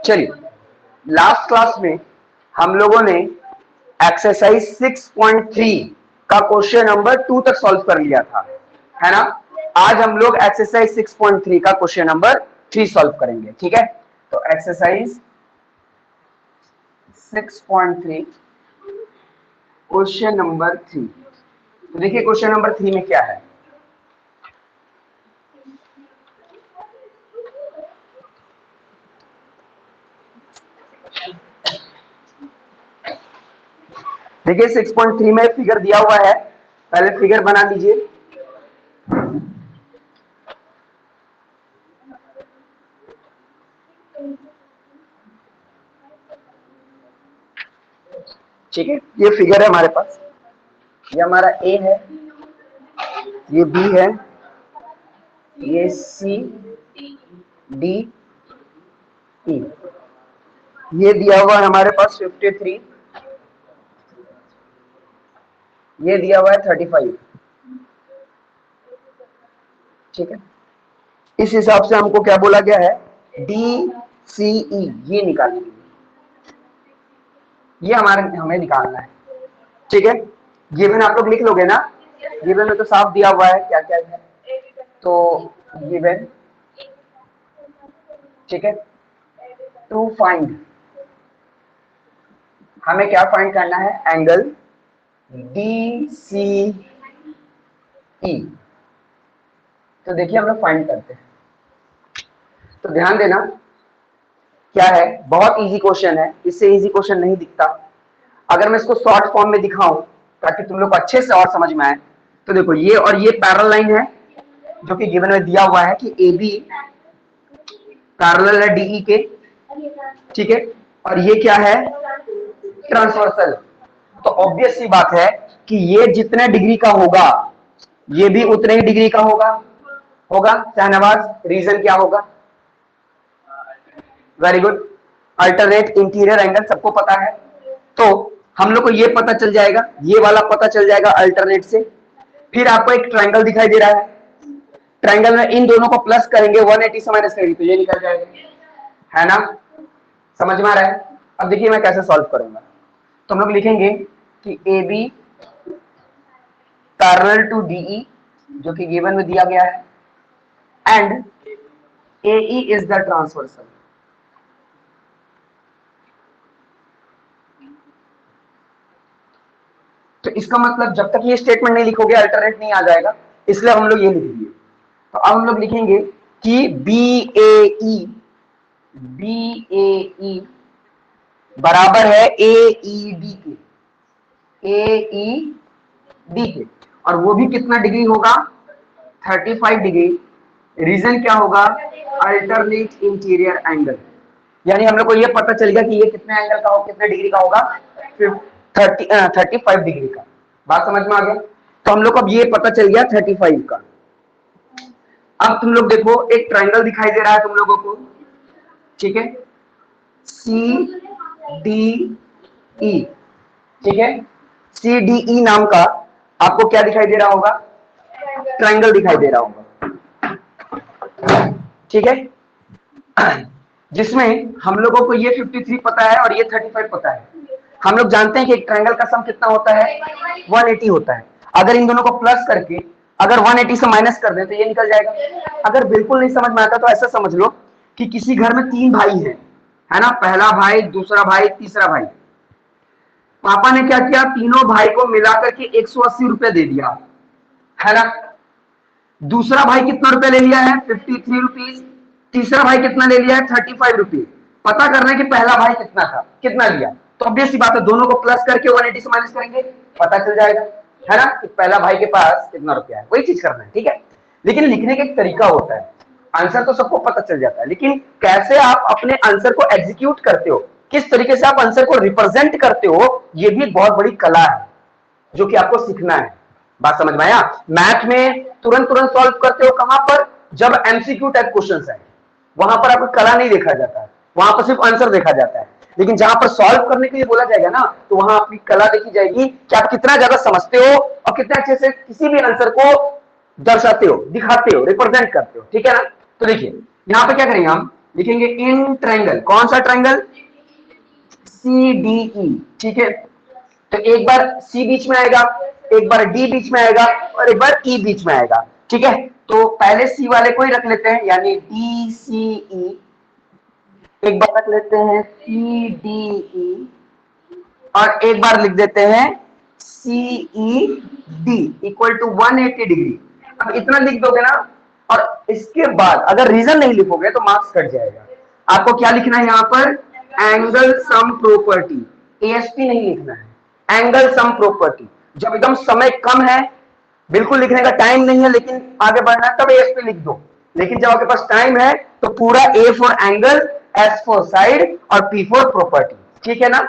चलिए, last class में हम लोगों ने एक्सरसाइज 6.3 का क्वेश्चन नंबर 2 तक सॉल्व कर लिया था, है ना। आज हम लोग एक्सरसाइज 6.3 का क्वेश्चन नंबर 3 सॉल्व करेंगे, ठीक है। तो एक्सरसाइज 6.3 क्वेश्चन नंबर 3। तो देखिए क्वेश्चन नंबर 3 में क्या है। देखिए 6.3 में फिगर दिया हुआ है, पहले फिगर बना लीजिए। ठीक है, ये फिगर है हमारे पास, ये हमारा ए है, ये बी है, ये सी डी ई, ये दिया हुआ है हमारे पास 53, ये दिया हुआ है 35, ठीक है। इस हिसाब से हमको क्या बोला गया है, डी सी ई ये निकालना है, ये हमें निकालना है, ठीक है। गिवन आप लोग लिख लोगे ना, गिवन में तो साफ दिया हुआ है क्या क्या है। तो गिवन, ठीक है, टू फाइंड, हमें क्या फाइंड करना है, एंगल डी सी ई। तो देखिए हम लोग फाइंड करते हैं, तो ध्यान देना क्या है, बहुत इजी क्वेश्चन है, इससे इजी क्वेश्चन नहीं दिखता। अगर मैं इसको शॉर्ट फॉर्म में दिखाऊं ताकि तुम लोग को अच्छे से और समझ में आए, तो देखो ये और ये पैरेलल लाइन है जो कि गिवन में दिया हुआ है कि ए बी पैरेलल है डीई के, ठीक है। और ये क्या है, ट्रांसवर्सल। तो ऑब्वियस सी बात है कि ये जितने डिग्री का होगा ये भी उतने ही डिग्री का होगा शाहनवाज। रीजन क्या होगा, very good, alternate interior angle सबको पता है। तो हम लोग को ये पता चल जाएगा, ये वाला पता चल जाएगा अल्टरनेट से। फिर आपको एक ट्रायंगल दिखाई दे रहा है, ट्रायंगल में इन दोनों को प्लस करेंगे, 180 से माइनस करेंगे तो ये निकल जाएगा, है ना। समझ में आ रहा है। अब देखिए मैं कैसे सॉल्व करूंगा। तो हम लोग लिखेंगे कि A B parallel to DE जो कि गिवन में दिया गया है, and AE is the transversal. तो इसका मतलब जब तक ये स्टेटमेंट नहीं लिखोगे अल्टरनेट नहीं आ जाएगा, इसलिए हम लोग ये लिख दिए। तो अब हम लोग लिखेंगे कि BAE बराबर है AED के, और वो भी कितना डिग्री होगा, 35 डिग्री। रीजन क्या होगा, अल्टरनेट इंटीरियर एंगल। यानी हम लोग को ये पता चल गया कि ये कितने एंगल का होगा, कितने डिग्री का होगा, 35 डिग्री का। बात समझ में आ गया। तो हम लोग को अब ये पता चल गया 35 का। अब तुम लोग देखो एक ट्रायंगल दिखाई दे रहा है तुम लोगों को, ठीक है, CDE, ठीक है, CDE नाम का आपको क्या दिखाई दे रहा होगा, ट्रायंगल दिखाई दे रहा होगा, ठीक है, जिसमें हम लोगों को ये 53 पता है और ये 35 पता है। हम लोग जानते हैं कि एक ट्रायंगल का सम कितना होता है, 180 होता है। अगर इन दोनों को प्लस करके अगर 180 से माइनस कर दें तो ये निकल जाएगा। अगर बिल्कुल नहीं समझ में आता तो ऐसा समझ लो कि किसी घर में 3 भाई हैं, है ना, पहला भाई, दूसरा भाई, तीसरा भाई। पापा ने क्या किया, तीनों भाई को मिलाकर के 180 रुपए दे दिया, है ना। दूसरा भाई कितना रुपए ले लिया है, 53 रुपीज। तीसरा भाई कितना ले लिया है, 35 रुपीज। पता करना है कि पहला भाई कितना था, कितना लिया। तो ऑब्वियस सी बात है दोनों को प्लस करके 180 से माइनस करेंगे, पता चल जाएगा, है ना, कि पहला भाई के पास कितना रुपया है। वही चीज करना है, ठीक है। लेकिन लिखने का एक तरीका होता है, आंसर तो सबको पता चल जाता है, लेकिन कैसे आप अपने आंसर को एग्जीक्यूट करते हो, किस तरीके से आप आंसर को रिप्रेजेंट करते हो, ये भी एक बहुत बड़ी कला है जो कि आपको सीखना है। बात समझ में आया। मैथ में तुरंत सॉल्व करते हो कहां पर, जब एमसीक्यू टाइप क्वेश्चंस है, वहां पर आपको कला नहीं देखा जाता है, वहां पर सिर्फ आंसर देखा जाता है। लेकिन जहां पर सॉल्व करने के लिए बोला जाएगा ना, तो वहां आपकी कला देखी जाएगी कि आप कितना ज्यादा समझते हो और कितने अच्छे से किसी भी आंसर को दर्शाते हो, दिखाते हो, रिप्रेजेंट करते हो, ठीक है ना। तो देखिए यहां पे क्या करेंगे हम, लिखेंगे इन ट्रायंगल, कौन सा ट्रायंगल, सी डी ई, ठीक है। तो एक बार सी बीच में आएगा, एक बार डी बीच में आएगा और एक बार ई बीच में आएगा, ठीक है। तो पहले सी वाले को ही रख लेते हैं, यानी डी सी ई, एक बार रख लेते हैं सी डी ई और एक बार लिख देते हैं C E D equal to 180 degree. अब इतना लिख दोगे ना, और इसके बाद अगर रीजन नहीं लिखोगे तो मार्क्स कट जाएगा। आपको क्या लिखना है यहाँ पर, एंगल सम प्रॉपर्टी, एएसपी नहीं लिखना है, एंगल सम प्रॉपर्टी। जब एकदम समय कम है, बिल्कुल लिखने का टाइम नहीं है लेकिन आगे बढ़ना है, तब एएसपी लिख दो। लेकिन जब आपके पास टाइम है तो पूरा A for angle, S for side और पी फॉर प्रॉपर्टी, ठीक है ना,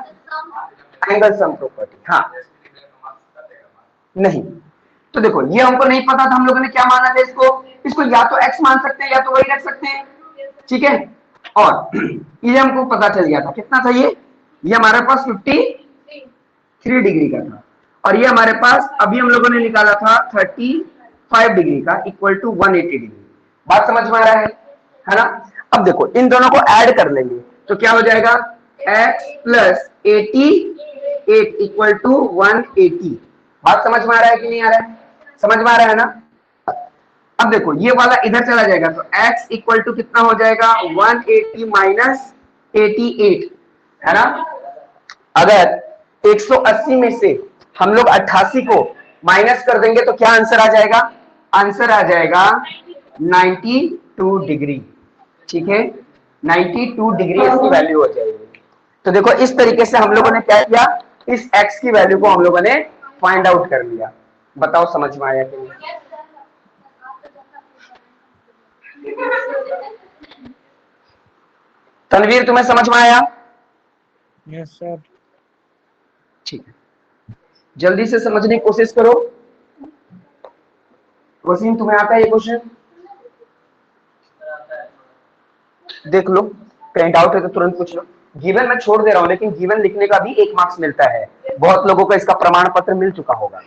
एंगल सम प्रॉपर्टी। हाँ, नहीं तो देखो ये हमको नहीं पता था, हम लोगों ने क्या माना था इसको, इसको या तो x मान सकते हैं या तो वही रख सकते हैं, ठीक है। और ये हमको पता चल गया था, कितना था ये हमारे पास 53 डिग्री का था, और ये हमारे पास अभी हम लोगों ने निकाला था 35 डिग्री का इक्वल टू 180 डिग्री। बात समझ में आ रहा है ना। अब देखो इन दोनों को ऐड कर लेंगे तो क्या हो जाएगा, x प्लस 88 इक्वल टू 180। बात समझ में आ रहा है कि नहीं आ रहा है, समझ में आ रहा है ना। अब देखो ये वाला इधर चला जाएगा तो x इक्वल टू कितना हो जाएगा, 180 माइनस 88, है ना। अगर 180 में से हम लोग 88 को माइनस कर देंगे तो क्या आंसर आ जाएगा, आंसर आ जाएगा 92 डिग्री, ठीक है। 92 डिग्री इसकी वैल्यू हो जाएगी। तो देखो इस तरीके से हम लोगों ने क्या किया, इस x की वैल्यू को हम लोगों ने फाइंड आउट कर लिया। बताओ समझ में आया कि नहीं। तनवीर तुम्हें समझ में आया, यस सर। ठीक है, जल्दी से समझने की कोशिश करो। वसीम तुम्हें आता है ये क्वेश्चन, देख लो, कहीं डाउट है तो तुरंत पूछ लो। गिवन मैं छोड़ दे रहा हूं लेकिन गिवन लिखने का भी 1 मार्क्स मिलता है, बहुत लोगों को इसका प्रमाण पत्र मिल चुका होगा।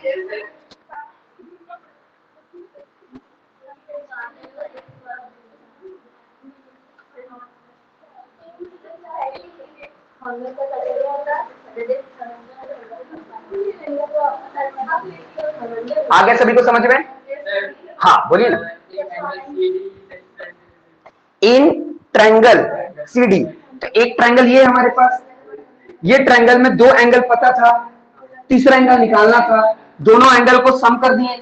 आगे सभी को समझ में, हाँ बोलिए ना। इन ट्रायंगल सीडी, तो एक ट्रायंगल ये है हमारे पास, ये ट्रायंगल में दो एंगल पता था, तीसरा एंगल निकालना था, दोनों एंगल को सम कर दिए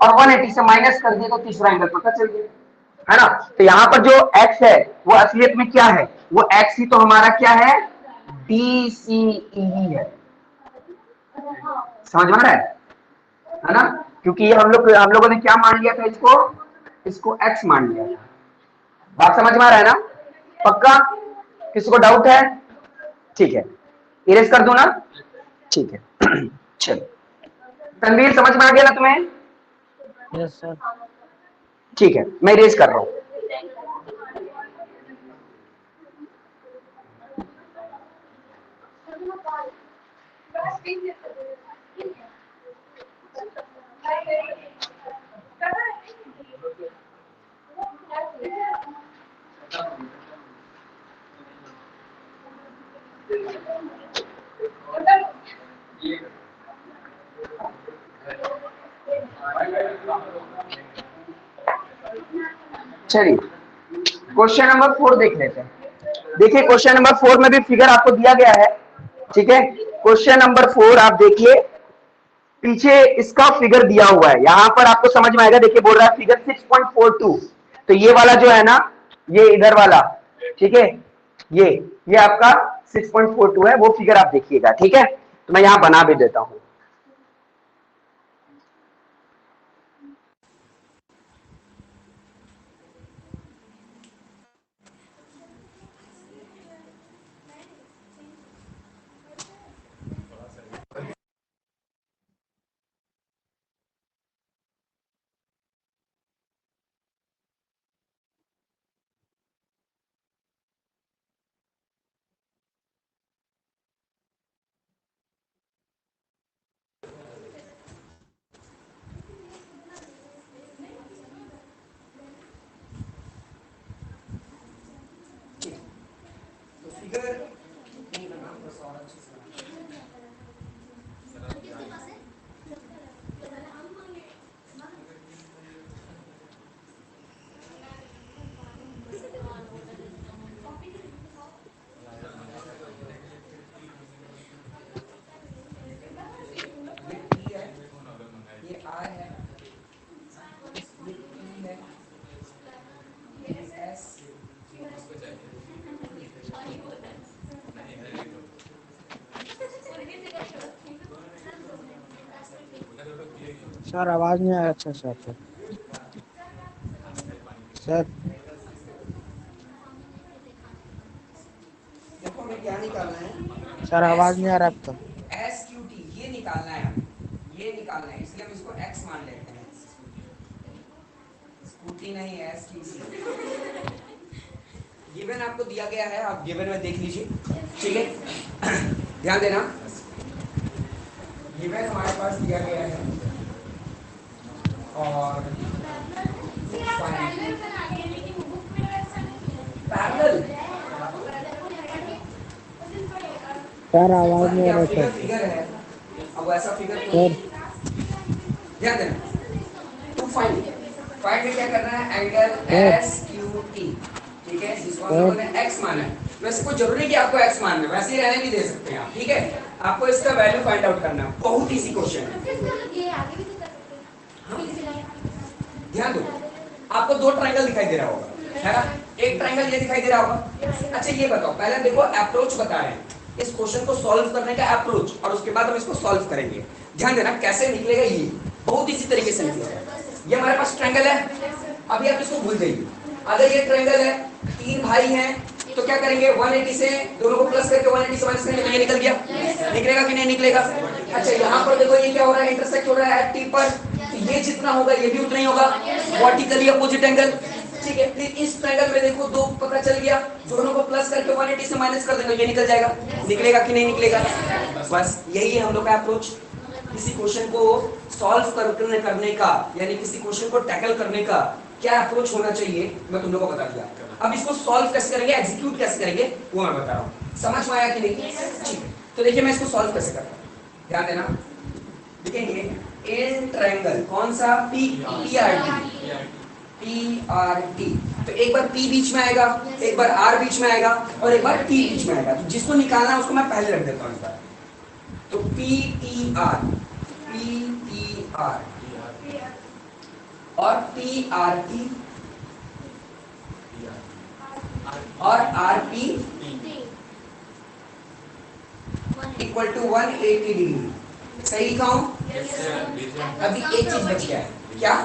और 180 से माइनस कर दिए तो तीसरा एंगल पता चल गया, है ना। तो यहाँ पर जो x है वो असलियत में क्या है, वो x ही तो हमारा क्या है, DCE है। समझ में आ रहा है ना, क्योंकि ये हम लोगों ने क्या मान लिया था, इसको x मान लिया था। बात समझ में आ रहा है ना, पक्का, किसी को डाउट है, ठीक है, इरेज कर दूं ना, ठीक है। चलो तनवीर समझ में आ गया ना तुम्हें, यस सर। ठीक है, मैं इरेज कर रहा हूं। चलिए क्वेश्चन नंबर 4 देख लेते हैं। देखिए क्वेश्चन नंबर 4 में भी फिगर आपको दिया गया है, ठीक है। क्वेश्चन नंबर 4 आप देखिए, पीछे इसका फिगर दिया हुआ है, यहां पर आपको समझ में आएगा। देखिए बोल रहा है फिगर 6.42, तो ये वाला जो है ना, ये इधर वाला, ठीक है, ये आपका 6.42 है, वो फिगर आप देखिएगा, ठीक है। तो मैं यहां बना भी देता हूं। फिगर नहीं बना बस और अच्छे से ये R है, ये T है, ये S, सर आवाज नहीं आ रहा अच्छा से आपको। सर देखो हमें क्या निकालना है, सर आवाज नहीं आ रहा आपका। एस क्यू टी ये निकालना है हमें, ये निकालना है, इसलिए हम इसको x मान लेते हैं। स्कूटी नहीं है, एस क्यू टी। गिवन आपको दिया गया है, आप गिवन में देख लीजिए, ठीक है। ध्यान देना, गिवन हमारे पास दिया गया है और पैरेलल सर आवाज नहीं आ रहा फिगर सर। फिगर है, अब ऐसा फिगर सर ध्यान देना, टू फाइंड फाइंड में क्या करना है, एंगल एस क्यू टी, ठीक है, जिसको हम लोगों ने x माना है। वैसे कोई जरूरी कि आपको x मानना है, वैसे ही रहने भी दे सकते हैं आप, ठीक है। आपको इसका वैल्यू फाइंड आउट करना है, बहुत इजी क्वेश्चन है। हाँ? ध्यान दो, आपको दो ट्रायंगल दिखाई दे रहा होगा, है ना, एक ट्रायंगल ये दिखाई दे रहा होगा। अच्छा ये बताओ, पहले देखो अप्रोच बता रहे हैं, इस क्वेश्चन को सॉल्व करने का अप्रोच, और उसके बाद हम इसको सॉल्व करेंगे। ध्यान देना कैसे निकलेगा, ये बहुत इसी तरीके से निकलेगा। ये हमारे पास ट्रायंगल है, अभी आप इसको भूल जाइए। अगर ये ट्रायंगल है, तीन भाई हैं, तो क्या करेंगे, 180 से दोनों को प्लस करके 180 से माइनस करेंगे तो ये निकल गया, निकलेगा कि नहीं निकलेगा। अच्छा यहाँ पर देखो ये क्या हो रहा है, इंटरसेक्ट हो रहा है टी पर, तो ये जितना होगा ये भी उतना ही होगा, वर्टिकली अपोजिट एंगल, ठीक है। फिर इस ट्रायंगल में देखो दो पता चल गया, दोनों को प्लस करके 180 से माइनस कर देंगे, ये निकल जाएगा, निकलेगा कि नहीं निकलेगा। बस यही है हम लोग का अप्रोच, किसी क्वेश्चन को सॉल्व करने का, यानी किसी क्वेश्चन को टैकल करने का क्या अप्रोच होना चाहिए, मैं तुम लोगों को बता दिया। अब इसको सॉल्व कैसे करेंगे, एग्जीक्यूट कैसे करेंगे, वो मैं बता रहा हूँ। समझ में आया कि नहीं, ठीक है। तो देखिए मैं इसको सॉल्व कैसे करता हूँ, ध्यान देना। देखेंगे इन ट्रायंगल कौन सा, पी आर टी, तो एक बार P बीच में आएगा, एक बार R बीच में आएगा, और एक बार T बीच में आएगा। तो जिसको निकालना है उसको मैं पहले रख देता हूँ इस बार। तो P R और PRT और RP इक्वल टू 180 डिग्री, सही लिखा हूं। अभी एक चीज बच गया है, क्या,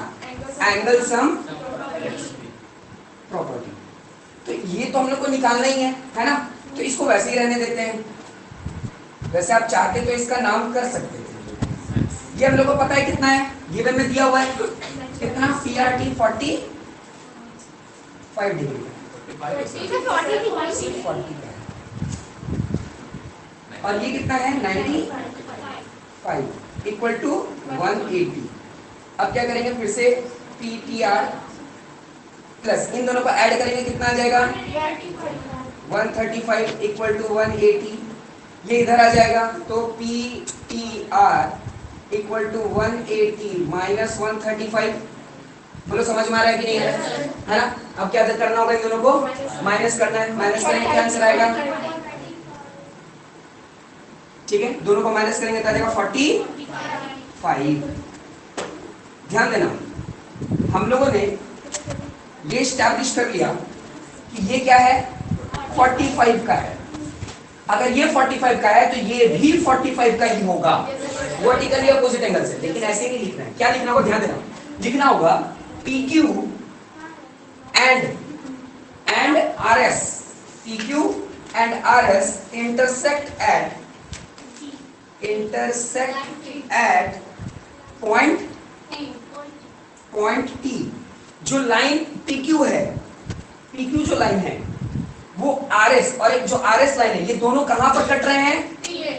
एंगल सम प्रॉपर्टी। तो ये तो हम लोग को निकालना ही है ना, तो इसको वैसे ही रहने देते हैं। वैसे आप चाहते तो इसका नाम कर सकते थे, ये हम लोग को पता है कितना है, गिवन में दिया हुआ है कितना, PRT 45 डिग्री, 40 और ये कितना है 95 इक्वल टू 180। अब क्या करेंगे, फिर से PTR प्लस इन दोनों को ऐड करेंगे, कितना आ जाएगा 135 इक्वल टू 180, ये इधर आ जाएगा, तो PTR इक्वल टू 180 माइनस 135। बोलो समझ में आ रहा है कि नहीं है ना। अब क्या करना होगा, इन दोनों को माइनस करना है, माइनस करेंगे क्या आंसर आएगा, ठीक है, दोनों को माइनस करेंगे तो आ जाएगा 45। ध्यान देना, हम लोगों ने ये एस्टैब्लिश कर लिया कि ये क्या है, 45 का है। अगर ये 45 का है तो ये भी 45 का ही होगा, वर्टिकली अपोजिट एंगल से। लेकिन ऐसे नहीं लिखना है, क्या लिखना होगा, ध्यान देना, लिखना होगा PQ and RS, PQ and RS intersect at point T। जो लाइन PQ है, PQ जो लाइन है वो RS, और एक जो RS लाइन है, ये दोनों कहां पर कट रहे हैं,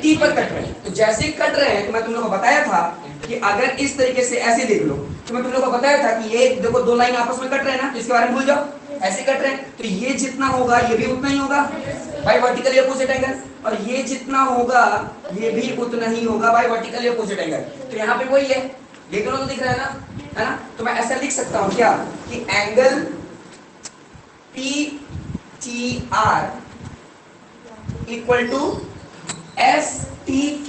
T पर कट रहे हैं। तो जैसे ही कट रहे हैं, तो मैं तुम लोगों को बताया था कि अगर इस तरीके से ऐसे देख लो, तो मैं तुम लोगों को बताया था कि ये देखो दो लाइन आपस में कट रहे हैं ना, तो इसके बारे में भूल जाओ, ऐसे कट रहे हैं, तो ये जितना होगा ये भी उतना ही होगा बाय वर्टिकली अपोजिट एंगल, और ये जितना होगा ये भी उतना ही होगा बाय वर्टिकली अपोजिट एंगल। तो यहाँ पे वही है, ये दोनों तो दिख रहा है ना? तो मैं ऐसा लिख सकता हूँ क्या कि angle PTR equal to STQ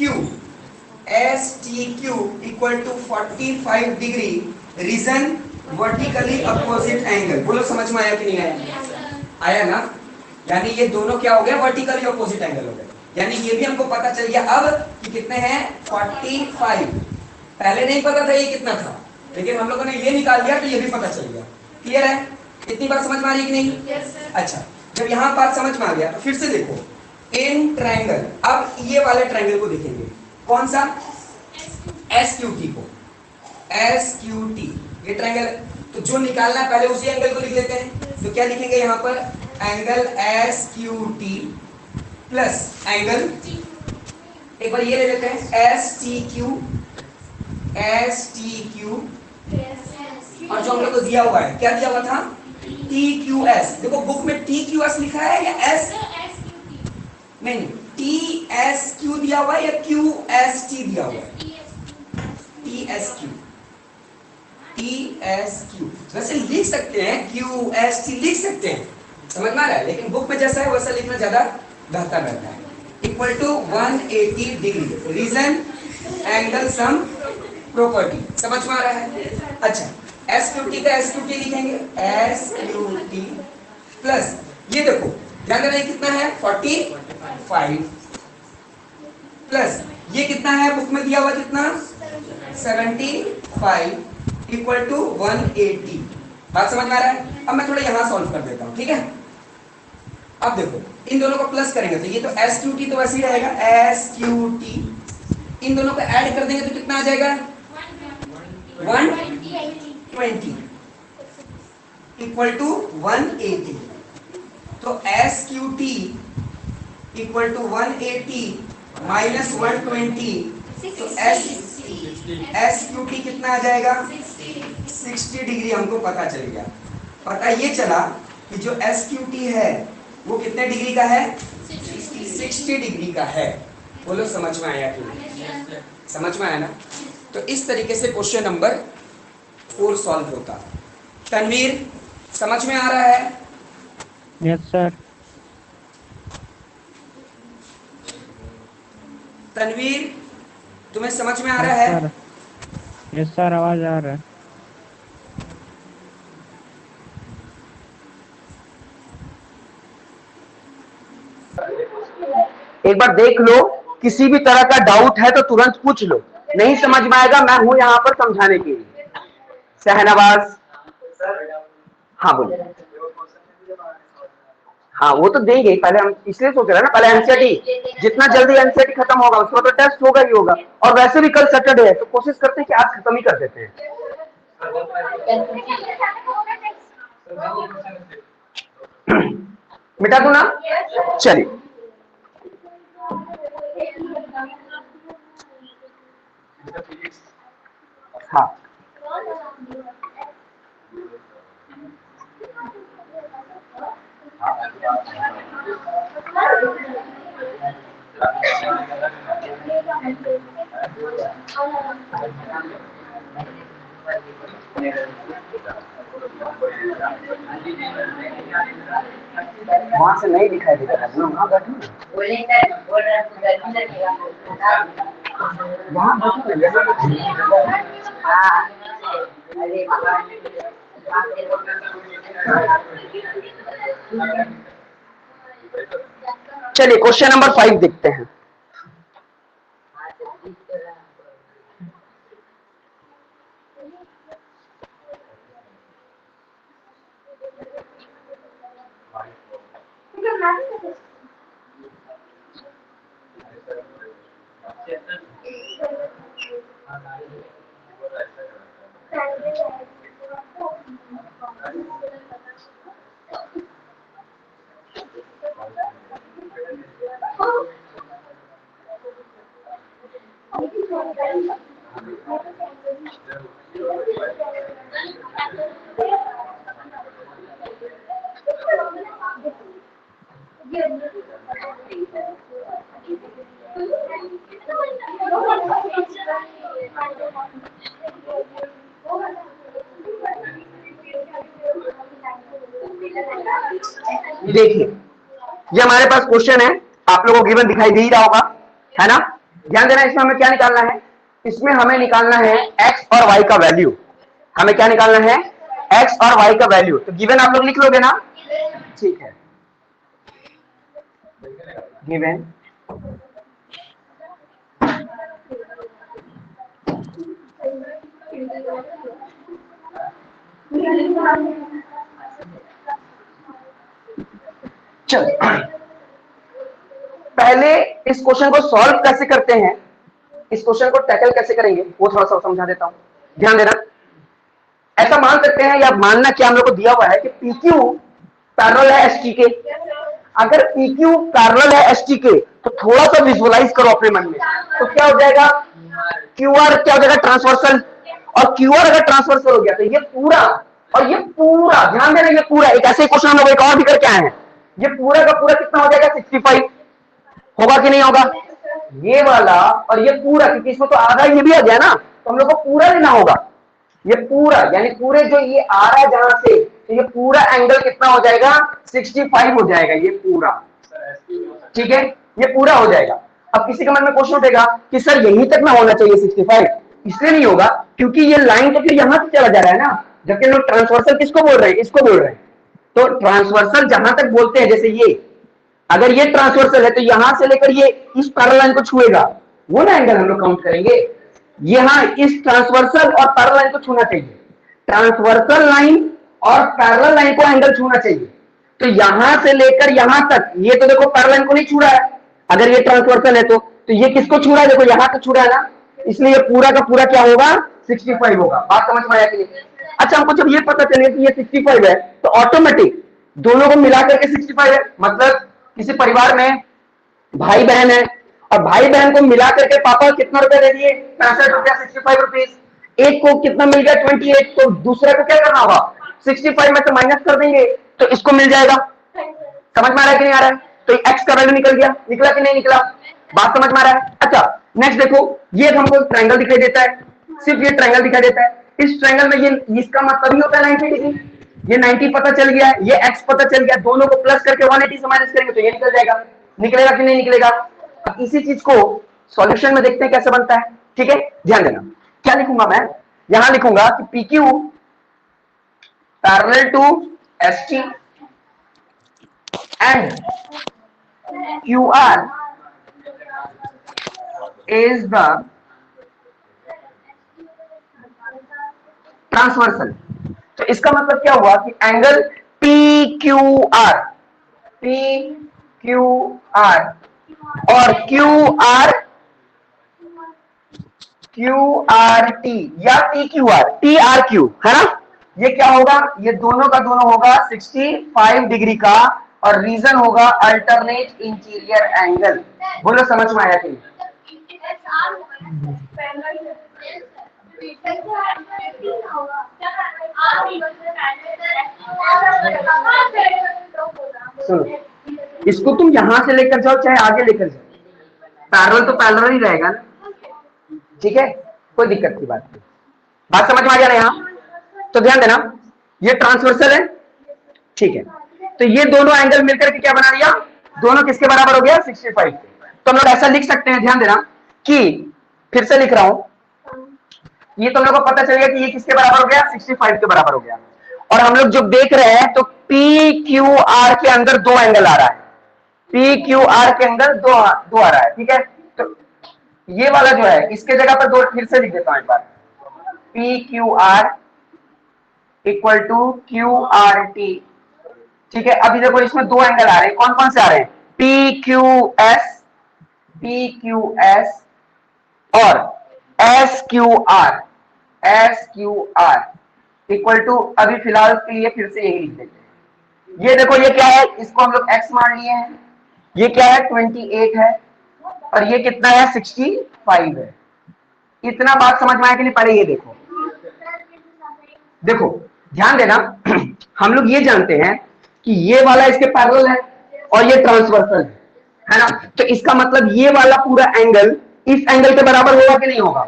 equal to 45 degree reason vertically opposite angle. बोलो समझ में आया कि नहीं आया? आया ना? यानी ये दोनों क्या हो गया? वर्टिकली अपोजिट एंगल हो गए। यानी ये भी हमको पता चल गया अब कि कितने हैं? 45। पहले नहीं पता था ये कितना था, लेकिन हम लोगों ने ये निकाल दिया तो ये भी पता चल गया। क्लियर है? इतनी बात समझ में आ रही कि नहीं? अच्छा, जब यहाँ बात समझ में आ गया तो फिर से देखो इन ट्रायंगल, अब ये वाले ट्रायंगल को देखेंगे। कौन सा? SQT को। SQT ये ट्रायंगल, तो जो निकालना है पहले उसी एंगल को लिख लेते हैं। तो क्या लिखेंगे यहाँ पर? एंगल SQT प्लस एंगल, एक बार ये ले लेते हैं STQ और जो हम लोग को दिया हुआ है, क्या दिया हुआ था? TQS। देखो बुक में TQS लिखा है या S? नहीं, TSQ दिया हुआ है या QST दिया हुआ है? TSQ वैसे लिख सकते हैं, QST लिख सकते हैं, समझ में आ रहा है, लेकिन बुक में जैसा है वैसा लिखना ज्यादा बेहतर रहता है। Equal to 180 degree reason angle sum property. समझ में आ रहा है? अच्छा, SQT का SQT लिखेंगे, SQT प्लस ये देखो ध्यान देना कितना है? 45 प्लस ये कितना है बुक में दिया हुआ कितना? 75 इक्वल टू 180। बात समझ में आ रहा है? अब मैं थोड़ा यहां सॉल्व कर देता हूं, ठीक है? अब देखो इन दोनों को प्लस करेंगे तो ये तो SQT तो वैसे ही रहेगा, SQT इन दोनों को ऐड कर देंगे तो कितना आ जाएगा? 120 इक्वल टू 180। तो SQT इक्वल टू 180 माइनस 120, तो SQT कितना आ जाएगा? 60 डिग्री हमको पता चल गया। पता ये चला कि जो SQT है वो कितने डिग्री का है? 60 डिग्री का है। बोलो समझ में आया कि नहीं? समझ में आया ना? तो इस तरीके से क्वेश्चन नंबर 4 सॉल्व होता। तनवीर समझ में आ रहा है? Yes sir. तनवीर तुम्हें समझ में आ रहा है? यस सर, आवाज आ रहा है। एक बार देख लो, किसी भी तरह का डाउट है तो तुरंत पूछ लो, नहीं समझ में आएगा मैं हूं यहाँ पर समझाने के लिए। शहनवाज, हाँ बोलो। हाँ वो तो देंगे, पहले हम इसलिए सोच रहे हैं ना, पहले एनसीईआरटी, जितना जल्दी एनसीईआरटी खत्म होगा उसका तो टेस्ट होगा ही होगा, और वैसे भी कल सैटरडे है तो कोशिश करते हैं कि आज खत्म ही कर देते हैं। मिटा दूं ना? चलिए, हाँ वहां से नहीं दिखाई देता है, वहां बैठो वहां चलिए क्वेश्चन नंबर 5 देखते हैं। देखिए ये हमारे पास क्वेश्चन है, आप लोगों को गिवन दिखाई दे ही रहा होगा, है ना। ध्यान देना, इसमें हमें क्या निकालना है, इसमें हमें निकालना है x और y का वैल्यू। हमें क्या निकालना है, x और y का वैल्यू। तो गिवन आप लोग लिख लोगे ना, ठीक है। गिवन चल पहले इस क्वेश्चन को सॉल्व कैसे करते हैं, इस क्वेश्चन को टैकल कैसे करेंगे वो थोड़ा सा समझा देता हूं। ध्यान देना, ऐसा मान सकते हैं या मानना क्या हम लोग को दिया हुआ है कि PQ पैरेलल है ST के। अगर PQ पैरेलल है ST के तो थोड़ा सा विजुअलाइज करो अपने मन में, तो क्या हो जाएगा, QR क्या हो जाएगा, ट्रांसवर्सल। और QR अगर ट्रांसवर्सल हो गया तो ये पूरा और ये पूरा, ध्यान देना ये पूरा, एक ऐसे क्वेश्चन हम लोग एक और भी करके आए हैं, ये पूरा का पूरा कितना हो जाएगा, 65 होगा कि नहीं होगा, ये वाला और ये पूरा, क्योंकि इसमें तो आधा ये भी आ गया ना, तो हम लोग को पूरा लेना होगा। ये पूरा यानी पूरे जो ये आ रहा है जहां से, तो ये पूरा एंगल कितना हो जाएगा, 65 हो जाएगा ये पूरा, ठीक है, ये पूरा हो जाएगा। अब किसी के मन में क्वेश्चन उठेगा कि सर यहीं तक ना होना चाहिए 65, इसलिए नहीं होगा क्योंकि ये लाइन तो फिर यहां से चला जा रहा है ना, जबकि लोग ट्रांसवर्सल किसको बोल रहे हैं, इसको बोल रहे हैं। तो ट्रांसवर्सल जहां तक बोलते हैं, जैसे ये अगर ये ट्रांसवर्सल है तो यहां से लेकर ये इस पैरेलल लाइन को छुएगा, वो ना एंगल हम लोग काउंट करेंगे। यहां इस ट्रांसवर्सल और पैरेलल लाइन को छूना चाहिए, ट्रांसवर्सल लाइन और पैरेलल लाइन को एंगल छूना चाहिए। तो यहां से लेकर यहां तक, ये तो देखो पैरेलल लाइन को नहीं छू रहा है, अगर ये ट्रांसवर्सल है तो ये किसको छू रहा है, देखो यहां तक छू रहा है ना, इसलिए ये पूरा का पूरा क्या होगा, 65 होगा। बात समझ में आया कि नहीं। अच्छा, हमको जब ये पता चले कि ये 65 है तो ऑटोमेटिक दोनों को मिलाकर के 65 है, मतलब किसी परिवार में भाई बहन है और भाई बहन को मिला करके पापा कितना रुपया दे दिए, 65 रुपया, 65 रुपीज। एक को कितना मिल गया, 28, तो दूसरे को क्या करना होगा, 65 में से माइनस कर देंगे तो इसको मिल जाएगा। समझ में आ रहा है कि नहीं आ रहा है। तो एक्स का वैल्यू निकल गया, निकला कि नहीं निकला, बात समझ में आ रहा है। अच्छा नेक्स्ट देखो, ये हमको ट्रायंगल दिखाई देता है, सिर्फ ये ट्रायंगल दिखाई देता है। इस ट्रायंगल में ये इसका मतलब ही होता है 90 डिग्री। ये 90 पता चल गया, ये x पता चल गया, दोनों को प्लस करके 180 से माइनस करेंगे तो ये निकल जाएगा। निकलेगा कि नहीं निकलेगा। अब इसी चीज को सॉल्यूशन में देखते हैं कैसे बनता है, ठीक है। ध्यान देना, क्या लिखूंगा मैं, यहां लिखूंगा कि PQ parallel to ST and QR is the transversal. तो इसका मतलब क्या हुआ कि एंगल PQR और QRT या TRQ है ना, ये क्या होगा, ये दोनों का दोनों होगा 65 डिग्री का और रीजन होगा अल्टरनेट इंटीरियर एंगल। बोलो समझ में आया कि नहीं। सुनो, इसको तुम यहां से लेकर जाओ चाहे आगे लेकर जाओ, पैरेलल तो पैरेलल ही रहेगा ना, ठीक है, कोई दिक्कत की बात नहीं। बात समझ में आ गया ना यहाँ। तो ध्यान देना, ये ट्रांसवर्सल है, ठीक है, तो ये दोनों एंगल मिलकर के क्या बना दिया, दोनों किसके बराबर हो गया, 65 के। तो हम लोग ऐसा लिख सकते हैं, ध्यान देना कि फिर से लिख रहा हूं, ये तुम लोग को पता चल गया कि ये किसके बराबर हो गया, 65 के बराबर हो गया। और हम लोग जो देख रहे हैं तो PQR के अंदर दो एंगल आ रहा है, PQR के अंदर दो आ रहा है, ठीक है। तो ये वाला जो है इसके जगह पर दो फिर से लिख देता हूं एक बार, PQR इक्वल टू QRT, ठीक है। अभी देखो इसमें दो एंगल आ रहे हैं, कौन कौन से आ रहे हैं, PQS और SQR इक्वल टू, अभी फिलहाल के लिए फिर से यही लिख देते हैं। ये देखो ये क्या है, इसको हम लोग x मान लिए हैं, ये क्या है 28 है और ये कितना है 65 है। इतना बात समझ में आया कि नहीं, पहले ये देखो, देखो ध्यान देना हम लोग ये जानते हैं कि ये वाला इसके पैरेलल है और ये ट्रांसवर्सल है ना। तो इसका मतलब ये वाला पूरा एंगल इस एंगल के बराबर होगा कि नहीं होगा,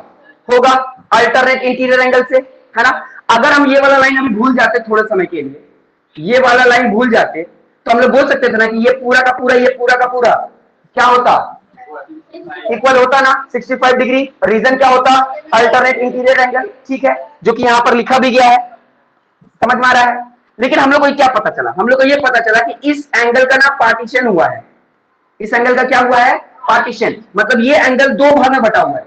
होगा अल्टरनेट इंटीरियर एंगल से, है ना। अगर हम ये वाला लाइन हम भूल जाते थोड़े समय के लिए, ये वाला लाइन भूल जाते तो हम लोग बोल सकते थे ना कि ये पूरा का पूरा, ये पूरा का पूरा क्या होता, इक्वल होता ना 65 डिग्री। रीजन क्या होता, अल्टरनेट इंटीरियर एंगल, ठीक है, जो कि यहां पर लिखा भी गया है, समझ में आ रहा है। लेकिन हम लोग को क्या पता चला, हम लोग को ये पता चला कि इस एंगल का ना पार्टीशन हुआ है, इस एंगल का क्या हुआ है, पार्टीशन, मतलब ये एंगल दो भाग में बटा हुआ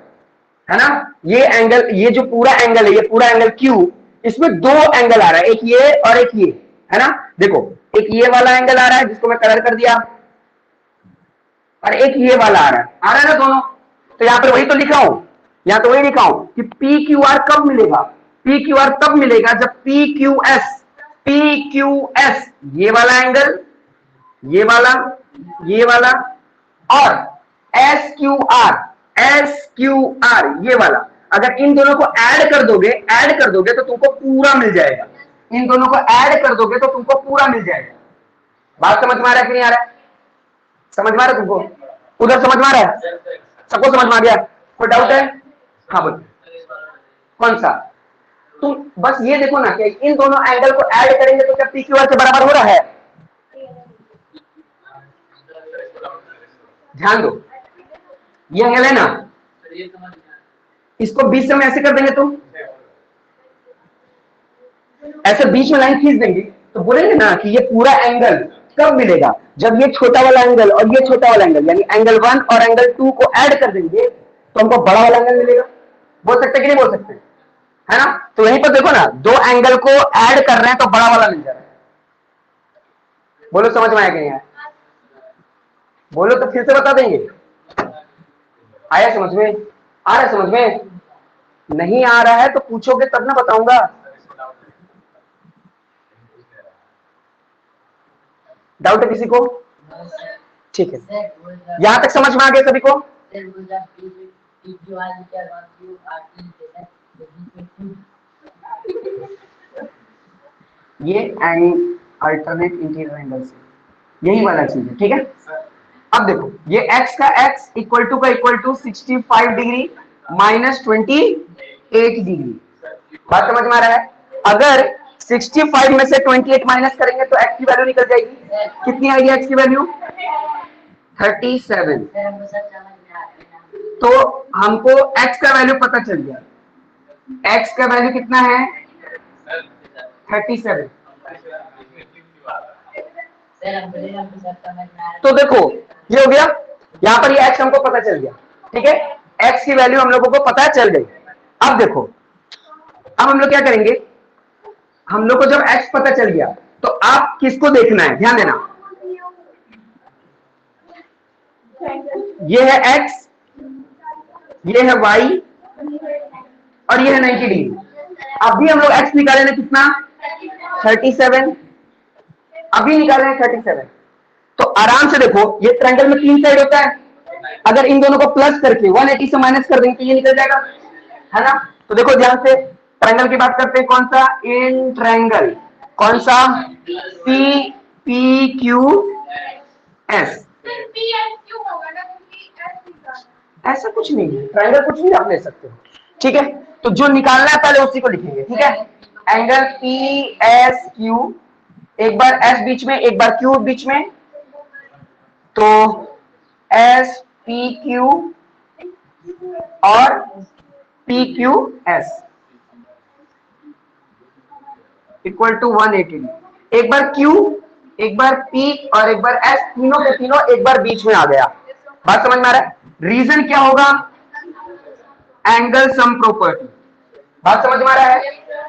है ना। ये एंगल, ये जो पूरा एंगल है, ये पूरा एंगल क्यू, इसमें दो एंगल आ रहा है, एक ये और एक ये, है ना। देखो एक ये वाला एंगल आ रहा है जिसको मैं कलर कर दिया, और एक ये वाला आ रहा है ना दोनों। तो यहां पर वही तो लिखा हूं, यहां तो वही लिखा हूं कि पी क्यू आर कब मिलेगा, पी क्यू आर तब मिलेगा जब पी क्यू एस ये वाला एंगल, ये वाला और एस क्यू आर ये वाला, अगर इन दोनों को ऐड कर दोगे तो तुमको पूरा मिल जाएगा, इन दोनों को ऐड कर दोगे तो तुमको पूरा मिल जाएगा। बात समझ में आ रहा है कि नहीं आ रहा है, समझ में आ रहा है तुमको, उधर समझ में आ रहा है, सबको समझ में आ गया, कोई डाउट है, हाँ बोल कौन सा। तुम बस ये देखो ना कि इन दोनों एंगल को ऐड करेंगे तो क्या पी क्यू आर के बराबर हो रहा है, ध्यान दो, ये एंगल है ना, इसको बीच से ऐसे कर देंगे तो ऐसे बीच में लाइन खींच देंगे तो बोलेंगे ना कि ये पूरा एंगल कब मिलेगा, जब ये छोटा वाला एंगल और ये छोटा वाला एंगल यानी एंगल 1 और एंगल 2 को ऐड कर देंगे तो हमको बड़ा वाला एंगल मिलेगा। बोल सकते कि नहीं बोल सकते, है ना। तो यहीं पर देखो ना, दो एंगल को ऐड कर रहे हैं तो बड़ा वाला मिल जा रहा है। बोलो समझ में आया कि नहीं आया, बोलो तो फिर से बता देंगे, आया समझ में, आ रहा है समझ में, नहीं आ रहा है तो पूछोगे तब ना बताऊंगा। डाउट है किसी को, ठीक है, यहां तक समझ में आ गया सभी को। ये अल्टरनेट इंटीरियर एंगल से यही वाला चीज है, ठीक है। अब देखो ये x का x equal to 65 degree minus 28 degree, बात समझ में आ रहा है। अगर 65 में से 28 माइनस करेंगे तो x की वैल्यू निकल जाएगी, कितनी आएगी x की वैल्यू, 37। तो हमको x का वैल्यू पता चल गया, x का वैल्यू कितना है 37। तो देखो ये हो गया, यहां पर ये x हमको पता चल गया, ठीक है, x की वैल्यू हम लोगों को पता चल गई। अब देखो, अब हम लोग क्या करेंगे, हम लोग को जब x पता चल गया तो आप किसको देखना है, ध्यान देना, ये है x, ये है y और ये है 90 डिग्री। अभी हम लोग x निकाले ना कितना 37, अभी निकाले हैं 37। तो आराम से देखो ये ट्रायंगल में 3 साइड होता है, अगर इन दोनों को प्लस करके 180 से माइनस कर देंगे तो ये निकल जाएगा, है ना। तो देखो ध्यान से ट्रायंगल की बात करते हैं, कौन सा, इन ट्रायंगल, कौन सा, पी पी क्यू एस, ऐसा कुछ नहीं है, ट्रायंगल कुछ भी आप ले सकते हो, ठीक है। तो जो निकालना है पहले उसी को लिखेंगे, ठीक है। एंगल पी एस क्यू, एक बार एस बीच में एक बार क्यू बीच में, तो एस पी क्यू और P Q S equal to 180। एक बार क्यू, एक बार पी और एक बार एस, तीनों के तीनों एक बार बीच में आ गया, बात समझ में आ रहा है। रीजन क्या होगा, एंगल सम प्रॉपर्टी, बात समझ में आ रहा है।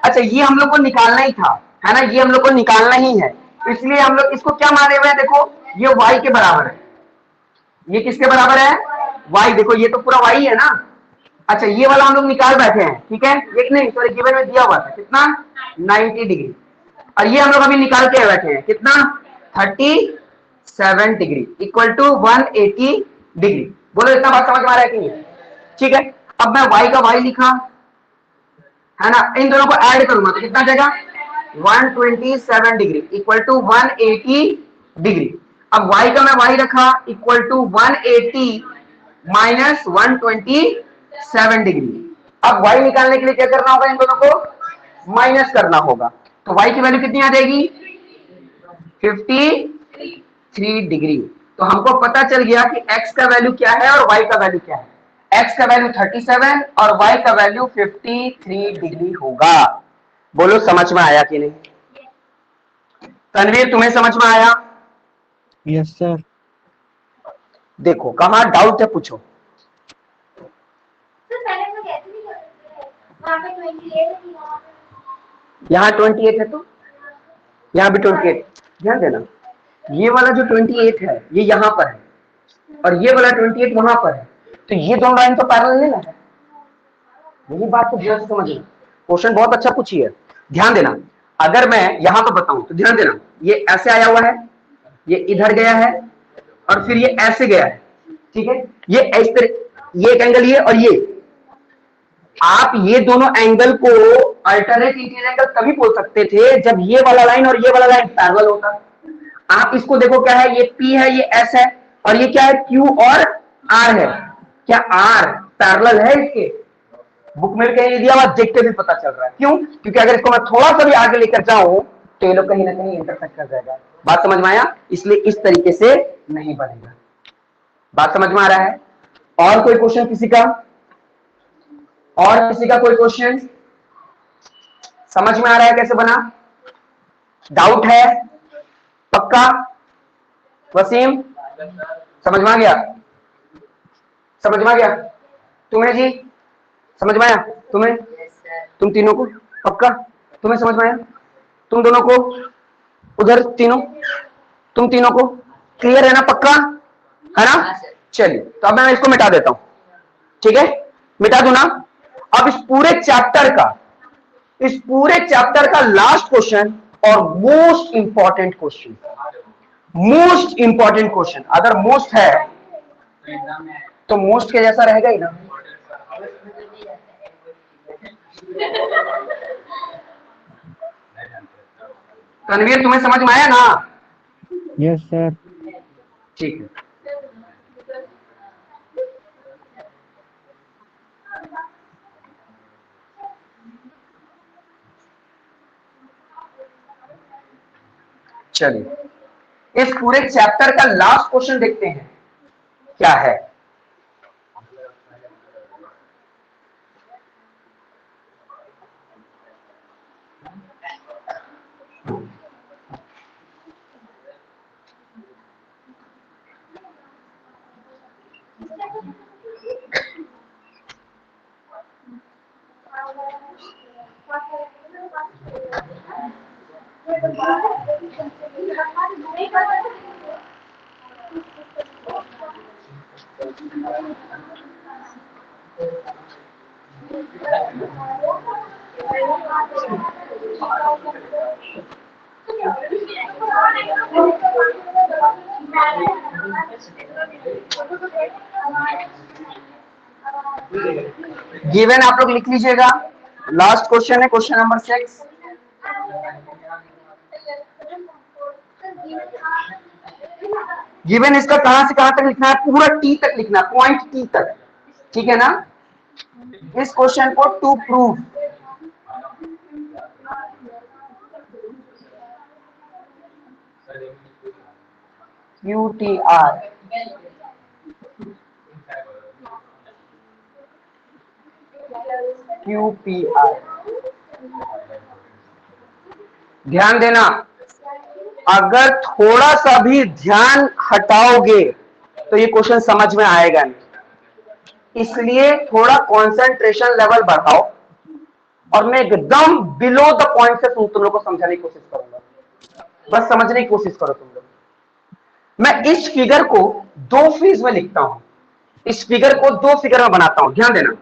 अच्छा ये हम लोग को निकालना ही था, है ना, ये हम लोग को निकालना ही है, इसलिए हम लोग इसको क्या माने हुए हैं, देखो ये y के बराबर है, ये किसके बराबर है, y, देखो ये तो पूरा y है ना। अच्छा ये वाला हम लोग निकाल बैठे हैं, ठीक है, एक नहीं सॉरी गिवन में दिया हुआ था कितना 90 डिग्री, और ये हम लोग अभी निकाल के बैठे हैं कितना 37 डिग्री इक्वल टू 180 डिग्री। बोलो इतना बात समझ में आ रहा है कि नहीं, ठीक है। अब मैं y का y लिखा, है ना, इन दोनों को ऐड करूंगा तो कितना जाएगा 127 डिग्री इक्वल टू 180 डिग्री। अब y का मैं y रखा इक्वल टू 180 माइनस 127 डिग्री। अब y निकालने के लिए क्या करना होगा, इन दोनों को माइनस करना होगा। तो y की वैल्यू कितनी आ जाएगी, 53 डिग्री। तो हमको पता चल गया कि x का वैल्यू क्या है और y का वैल्यू क्या है। x का वैल्यू 37 और y का वैल्यू 53 डिग्री होगा। बोलो समझ में आया कि नहीं? तनवीर तुम्हें समझ में आया? Yes sir. देखो कहां डाउट है पूछो। यहाँ 28 है तो यहाँ भी 28। ध्यान देना, ये वाला जो 28 है ये यहाँ पर है और ये वाला 28 वहां पर है, तो ये दोनों लाइन तो पैरेलल नहीं है। यही बात को ध्यान से समझना। क्वेश्चन बहुत अच्छा पूछी है, ध्यान देना। अगर मैं यहां पर बताऊं तो ध्यान देना, ये ऐसे आया हुआ है, ये इधर गया है और फिर ये ऐसे गया है, ठीक है। ये इस तरह, ये एक एंगल ये और ये, आप ये दोनों एंगल को अल्टरनेट इंटीरियर एंगल तभी बोल सकते थे जब ये वाला लाइन और ये वाला लाइन पैरेलल होता। आप इसको देखो क्या है, ये P है, ये S है और ये क्या है, Q और R है। क्या R पैरेलल है इसके? बुक में कहीं नहीं दिया हुआ, देख के भी पता चल रहा है। क्यों? क्योंकि अगर इसको मैं थोड़ा सा भी आगे लेकर जाऊं तो ये लोग कहीं ना कहीं इंटरसेक्ट कर जाएगा। बात समझ में आया? इसलिए इस तरीके से नहीं बनेगा। बात समझ में आ रहा है? और कोई क्वेश्चन किसी का? और किसी का कोई क्वेश्चन? समझ में आ रहा है कैसे बना? डाउट है? पक्का? वसीम समझ में आ गया? समझ में आ गया तुम्हें जी? समझ में आया तुम्हें? तुम तीनों को पक्का तुम्हें समझ में आया? तुम दोनों को, उधर तीनों, तुम तीनों को क्लियर है ना? पक्का है ना? चलिए तो अब मैं इसको मिटा देता हूं, ठीक है? मिटा दूं ना? अब इस पूरे चैप्टर का लास्ट क्वेश्चन और मोस्ट इंपॉर्टेंट क्वेश्चन, अगर मोस्ट है तो मोस्ट के जैसा रहेगा ही ना। तनवीर तुम्हें समझ में आया ना? Yes sir. ठीक है। चलिए इस पूरे चैप्टर का लास्ट क्वेश्चन देखते हैं क्या है। गिवन आप लोग लिख लीजिएगा, लास्ट क्वेश्चन है क्वेश्चन नंबर 6। गिवन इसका कहां से कहां तक लिखना है, पूरा टी तक लिखना है, पॉइंट टी तक, ठीक है ना? इस क्वेश्चन को टू प्रूव QTR QPR, ध्यान देना, अगर थोड़ा सा भी ध्यान हटाओगे तो ये क्वेश्चन समझ में आएगा नहीं। इसलिए थोड़ा कंसंट्रेशन लेवल बढ़ाओ और मैं एकदम बिलो द पॉइंट से तुम लोग को समझाने की कोशिश करूंगा। बस समझने की कोशिश करो तुम लोग। मैं इस फिगर को दो फेज में लिखता हूं, इस फिगर को दो फिगर में बनाता हूं, ध्यान देना।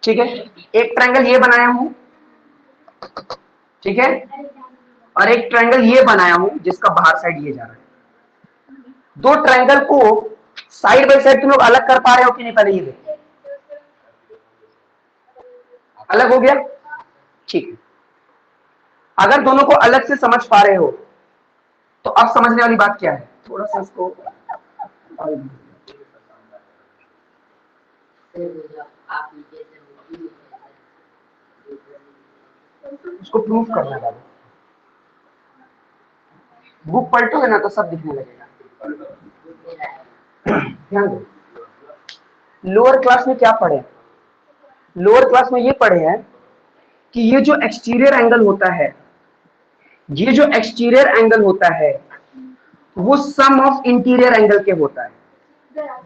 ठीक है, एक ट्रायंगल ये बनाया हूं, ठीक है, और एक ट्रायंगल ये बनाया हूं जिसका बाहर साइड ये जा रहा है। दो ट्रायंगल को साइड बाय साइड तुम लोग अलग कर पा रहे हो कि नहीं, पहले ये देखो। अलग हो गया, ठीक है। अगर दोनों को अलग से समझ पा रहे हो तो अब समझने वाली बात क्या है, थोड़ा सा इसको उसको प्रूफ करना है। बुक पलटोगे ना तो सब दिखने लगेगा। ध्यान दो, लोअर क्लास में क्या पढ़े, लोअर क्लास में ये पढ़े हैं कि ये जो एक्सटीरियर एंगल होता है, ये जो एक्सटीरियर एंगल होता है वो सम ऑफ इंटीरियर एंगल के होता है।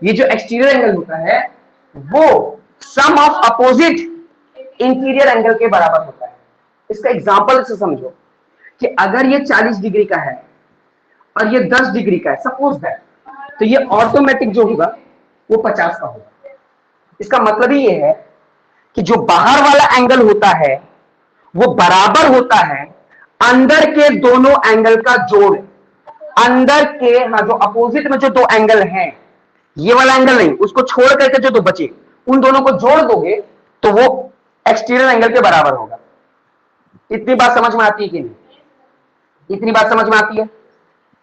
ये जो एक्सटीरियर एंगल होता है वो सम ऑफ अपोजिट इंटीरियर एंगल के बराबर होता है। इसका एग्जांपल से समझो कि अगर ये 40 डिग्री का है और ये 10 डिग्री का है, सपोज दैट, तो ये ऑटोमेटिक जो होगा वो 50 का होगा। इसका मतलब ही ये है कि जो बाहर वाला एंगल होता है वो बराबर होता है अंदर के दोनों एंगल का जोड़। अंदर के, हाँ, जो अपोजिट में जो दो एंगल हैं, ये वाला एंगल नहीं, उसको छोड़ करके जो दो बचे, उन दोनों को जोड़ दोगे तो वो एक्सटीरियर एंगल के बराबर होगा। इतनी बात समझ में आती है कि नहीं? इतनी बात समझ में आती है,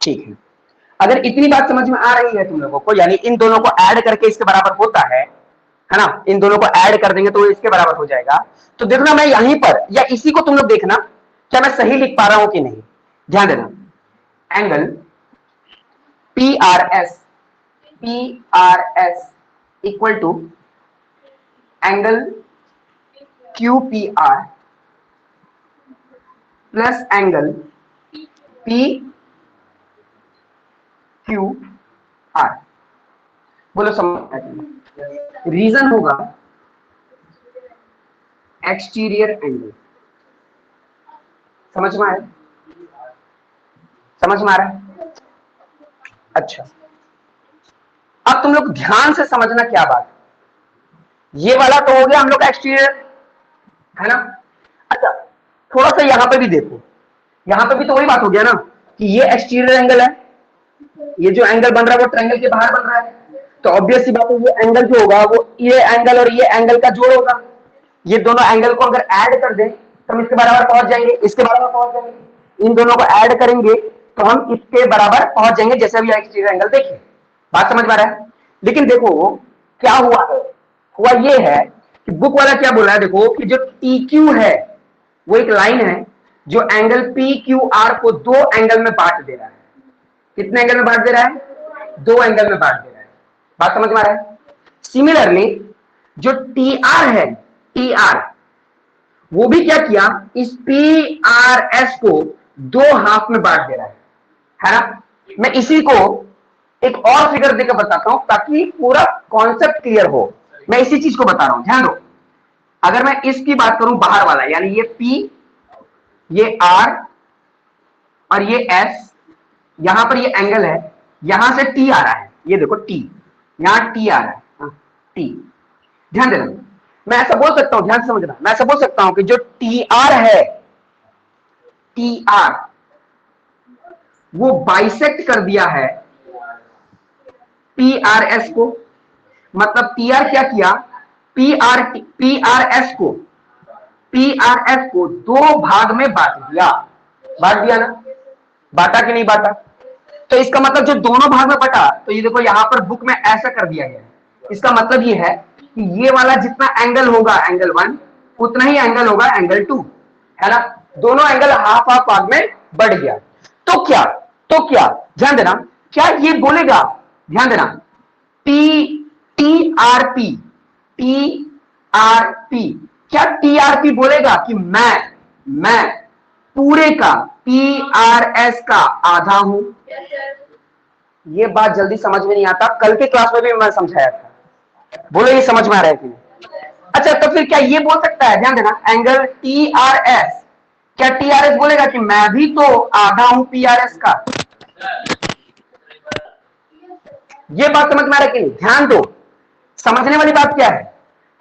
ठीक है। अगर इतनी बात समझ में आ रही है तुम लोगों को, यानी इन दोनों को ऐड करके इसके बराबर होता है ना, इन दोनों को ऐड कर देंगे तो इसके बराबर हो जाएगा। तो देखना, मैं यहीं पर या इसी को तुम लोग देखना क्या मैं सही लिख पा रहा हूं कि नहीं। ध्यान देना, angle PRS equal to angle QPR plus angle PQR। बोलो समझ, रीजन होगा एक्सटीरियर एंगल। समझ में आया? समझ में आ रहा है? अच्छा, अब तुम लोग ध्यान से समझना क्या बात। ये वाला तो हो गया हम लोग का एक्सटीरियर, है ना। अच्छा, थोड़ा सा यहां पे भी देखो, यहां पे भी तो वही बात हो गया ना कि ये एक्सटीरियर एंगल है, ये जो एंगल बन रहा है वो ट्रायंगल के बाहर बन रहा है, तो ऑब्वियस सी बात है ये एंगल जो होगा वो ये एंगल और ये एंगल का जोड़ होगा। ये दोनों एंगल को अगर ऐड कर दें तो हम इसके बराबर पहुंच जाएंगे, इसके बराबर पहुंच जाएंगे। इन दोनों को ऐड करेंगे तो हम इसके बराबर पहुंच जाएंगे, जैसे अभी एक्सटीरियर एंगल देखिए। बात समझ में आ रहा है? लेकिन देखो क्या हुआ है, हुआ ये है कि बुक वाला क्या बोला है, देखो कि जो TQ है वो एक लाइन है जो एंगल PQR को दो एंगल में बांट दे रहा है। कितने एंगल में बांट दे रहा है? दो एंगल में बांट दे रहा है। बात समझ में आ रहा है? सिमिलरली जो TR है, TR वो भी क्या किया, इस PRS को दो हाफ में बांट दे रहा है ना। मैं इसी को एक और फिगर देकर बताता हूं ताकि पूरा कॉन्सेप्ट क्लियर हो। मैं इसी चीज को बता रहा हूं, ध्यान दो। अगर मैं इसकी बात करूं बाहर वाला, यानी ये P, ये R और ये S, यहां पर ये एंगल है, यहां से T आ रहा है, ये देखो T, यहां T आ रहा है, T। ध्यान देना, मैं ऐसा बोल सकता हूं, ध्यान से समझना, मैं ऐसा बोल सकता हूं कि जो TR है, TR वो बाइसेक्ट कर दिया है PRS को। मतलब TR क्या किया, PRS को दो भाग में बांट दिया। बांट दिया ना, बांटा कि नहीं बांटा? तो इसका मतलब जो दोनों भाग में बटा, तो ये देखो यहां पर बुक में ऐसा कर दिया गया है। इसका मतलब ये है कि ये वाला जितना एंगल होगा एंगल 1, उतना ही एंगल होगा एंगल 2, है ना। दोनों एंगल हाफ हाफ भाग में बढ़ गया। तो क्या ध्यान देना, क्या ये बोलेगा, ध्यान देना, TRP क्या TRP बोलेगा कि मैं पूरे का PRS का आधा हूं? ये बात जल्दी समझ में नहीं आता, कल के क्लास में भी मैं समझाया था। बोलो ये समझ में आ रहा है कि नहीं? अच्छा, तो फिर क्या ये बोल सकता है, ध्यान देना, एंगल TRS क्या टीआरएस बोलेगा कि मैं भी तो आधा हूं पीआरएस का? ये बात समझ में आ रहा है कि नहीं? ध्यान दो, समझने वाली बात क्या है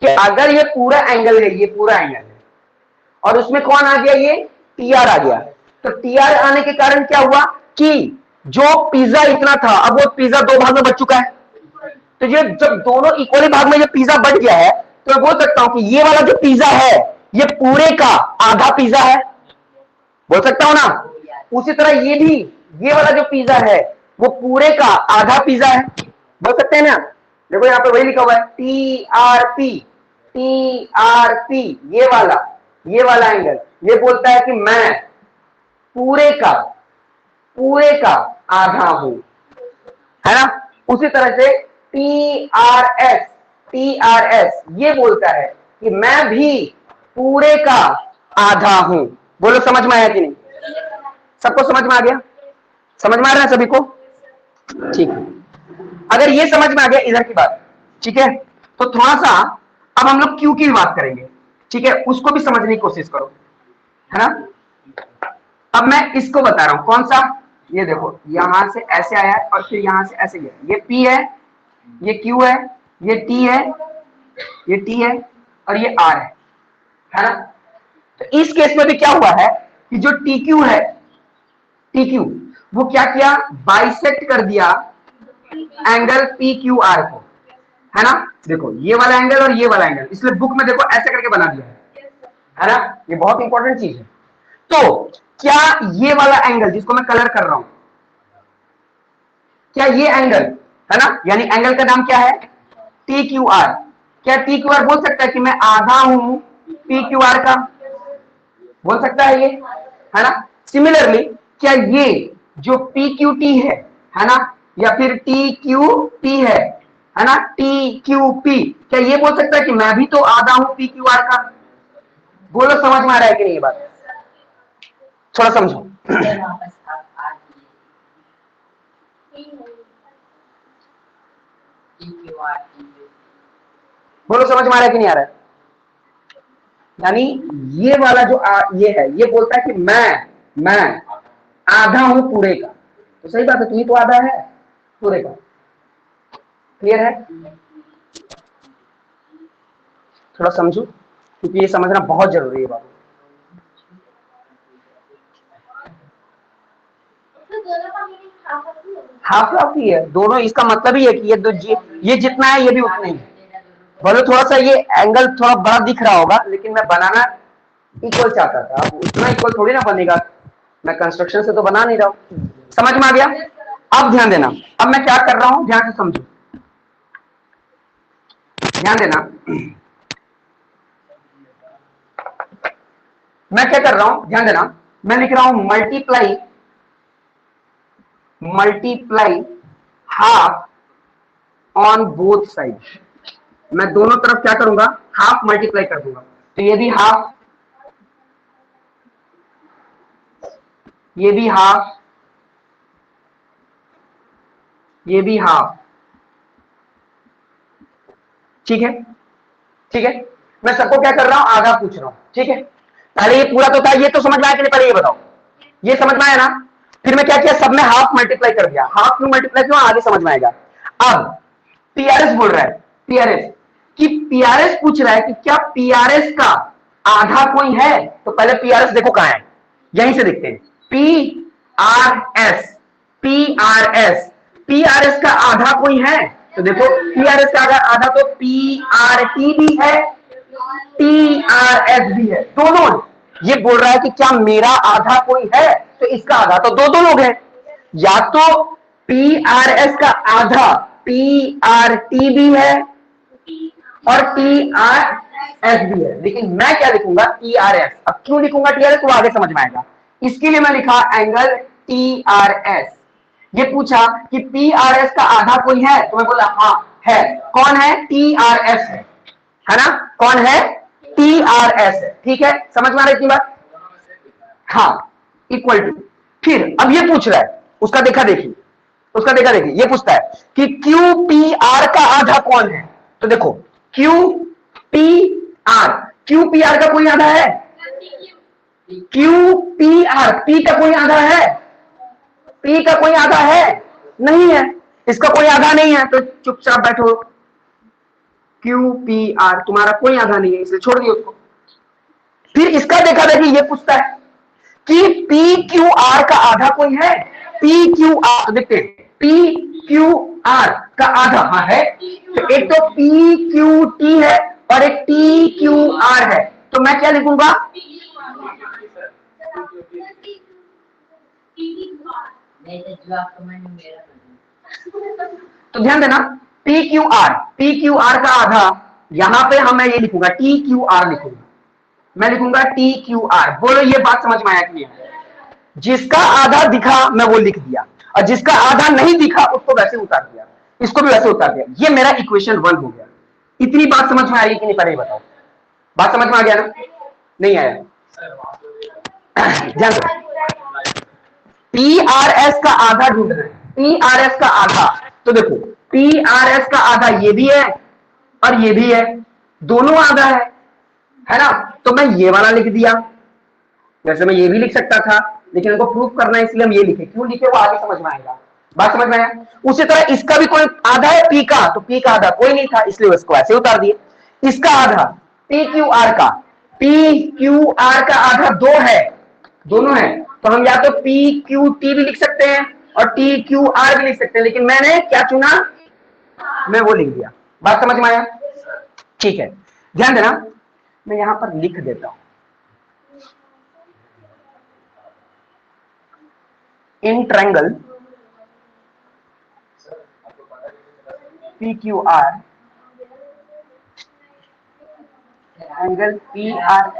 कि अगर ये पूरा एंगल है, ये पूरा एंगल है और उसमें कौन आ गया, ये टीआर आ गया, तो टीआर आने के कारण क्या हुआ कि जो पिज्जा इतना था अब वो पिज्जा दो भाग में बच चुका है। तो ये जब दोनों इक्वली भाग में ये पिज्जा बच गया है तो मैं बोल सकता हूं कि ये वाला जो पिज्जा है ये पूरे का आधा पिज्जा है, बोल सकता हूं ना। उसी तरह ये भी, ये वाला जो पिज्जा है वो पूरे का आधा पिज्जा है, बोल सकते हैं ना। देखो यहाँ पे वही लिखा हुआ है टीआरपी, टीआरपी, ये वाला एंगल ये बोलता है कि मैं पूरे का आधा हूं, है ना। उसी तरह से टीआरएस, टीआरएस ये बोलता है कि मैं भी पूरे का आधा हूं। बोलो समझ में आया कि नहीं? सबको समझ में आ गया? समझ में आ रहा है सभी को? ठीक है, अगर ये समझ में आ गया इधर की बात, ठीक है, तो थोड़ा सा अब हम लोग क्यू की भी बात करेंगे, ठीक है, उसको भी समझने की कोशिश करो, है ना। अब मैं इसको बता रहा हूं, कौन सा, ये देखो यहां से ऐसे आया है और फिर यहां से ऐसे गया, ये P है, ये Q है, ये T है, ये T है और ये R है ना। तो इस केस में भी क्या हुआ है कि जो TQ है, TQ वो क्या किया, बाइसेक्ट कर दिया एंगल PQR को, है ना। देखो ये वाला एंगल और ये वाला एंगल, इसलिए बुक में देखो ऐसे करके बना दिया है ना। ये बहुत इंपॉर्टेंट चीज है। तो क्या ये वाला एंगल जिसको मैं कलर कर रहा हूं, क्या ये एंगल, है ना, यानी एंगल का नाम क्या है, TQR, क्या TQR बोल सकता है कि मैं आधा हूं PQR का? बोल सकता है ये, है ना। सिमिलरली क्या ये जो PQT है ना, या फिर TQP है ना, TQP, क्या ये बोल सकता है कि मैं भी तो आधा हूं PQR का? बोलो समझ में आ रहा है कि नहीं ये बात? थोड़ा समझो। बोलो समझ में आ रहा है कि नहीं आ रहा है? यानी ये वाला जो ये है, ये बोलता है कि मैं आधा हूं पूरे का, तो सही बात है, तू ही तो आधा है पूरे का। क्लियर है? थोड़ा समझो, क्योंकि ये समझना बहुत जरूरी है बात। हाफ हाफ ही है दोनों, इसका मतलब ही है कि ये जितना है ये भी उतना ही है। बोलो थोड़ा सा ये एंगल थोड़ा बड़ा दिख रहा होगा, लेकिन मैं बनाना इक्वल चाहता था, अब उतना इक्वल थोड़ी ना बनेगा, मैं कंस्ट्रक्शन से तो बना नहीं रहा हूं। समझ में आ गया? अब ध्यान देना, अब मैं क्या कर रहा हूं, ध्यान से समझो, ध्यान देना। मैं क्या कर रहा हूं, ध्यान देना, मैं लिख रहा हूं multiply half on both side. मैं दोनों तरफ क्या करूंगा, हाफ मल्टीप्लाई कर दूंगा, तो ये भी हाफ, ये भी हाफ, ये भी हाफ, ठीक है, ठीक है। मैं सबको क्या कर रहा हूं, आधा पूछ रहा हूं, ठीक है। पहले ये पूरा तो था, ये तो समझ में आया कि नहीं, पहले ये बताओ, ये समझ में आया ना। फिर मैं क्या किया, सब में हाफ मल्टीप्लाई कर दिया, हाफ क्यों मल्टीप्लाई क्यों, आगे समझ में आएगा। अब पीआरएस बोल रहा है, पीआरएस कि पीआरएस पूछ रहा है कि क्या पीआरएस का आधा कोई है, तो पहले पीआरएस देखो कहां है, यहीं से देखते हैं। पीआरएस, पीआरएस, पीआरएस का आधा कोई है, तो देखो पीआरएस का आधा तो पीआरटी भी है, टीआरएस भी है, दोनों है। ये बोल रहा है कि क्या मेरा आधा कोई है, तो इसका आधा तो दो लोग हैं, या तो पीआरएस का आधा पीआरटी भी है और टीआरएस भी है, लेकिन मैं क्या लिखूंगा, टीआरएस। अब क्यों लिखूंगा टीआरएस, वो आगे समझ में आएगा। इसके लिए मैं लिखा एंगल टीआरएस। ये पूछा कि पीआरएस का आधा कोई है, तो मैं बोला हाँ है। कौन है, टीआरएस है ना, कौन है, टीआरएस है, ठीक है। समझ में आ रही थी बात? हाँ, इक्वल टू, फिर अब ये पूछ रहा है, उसका देखा देखी, ये पूछता है कि क्यू पी आर का आधा कौन है, तो देखो Q P are, Q P are का कोई आधा है, क्यू पी आर, पी का कोई आधा है? पी का कोई आधा है? नहीं है, इसका कोई आधा नहीं है, तो चुपचाप बैठो। क्यू पी आर तुम्हारा कोई आधा नहीं है, इसलिए छोड़ दियो उसको। फिर इसका देखा देखिए, ये पूछता है कि पी क्यू आर का आधा कोई है? पी क्यू आर देखते हैं, पी क्यू आर का आधा हाँ है, तो एक तो पी क्यू टी है और एक टी क्यू आर है, तो मैं क्या लिखूंगा? तो ध्यान देना, पी क्यू आर का आधा, यहां पे हम मैं ये लिखूंगा टी क्यू आर लिखूंगा, मैं लिखूंगा टी क्यू आर। बोलो ये बात समझ में आया कि नहीं? जिसका आधा दिखा मैं वो लिख दिया, और जिसका आधा नहीं दिखा उसको वैसे उतार दिया, इसको भी वैसे उतार दिया। ये मेरा इक्वेशन 1 हो गया। इतनी बात समझ में आई कि नहीं पहले बताओ? बात समझ में आ गया ना? नहीं आया? ध्यान दो, पी आर एस का आधा ढूंढ रहे हैं, पी आर एस का आधा। तो देखो पी आर एस का आधा ये भी है और ये भी है, दोनों आधा है ना? तो मैं ये वाला लिख दिया, वैसे मैं ये भी लिख सकता था, लेकिन इनको प्रूफ करना है इसलिए हम ये लिखे। क्यों लिखे वो आगे समझ में आएगा। बात समझ में आया? उसी तरह इसका भी कोई आधा है पी का, तो पी का आधा कोई नहीं था इसलिए उसको ऐसे उतार दिए। इसका आधा पी क्यू आर का, पी क्यू आर का आधा 2 है, दोनों है, तो हम या तो पी क्यू टी भी लिख सकते हैं और टी क्यू आर भी लिख सकते हैं, लेकिन मैंने क्या चुना? मैं वो लिख दिया। बात समझ में आया? ठीक है, ध्यान देना, मैं यहां पर लिख देता हूं, in triangle P Q R angle P R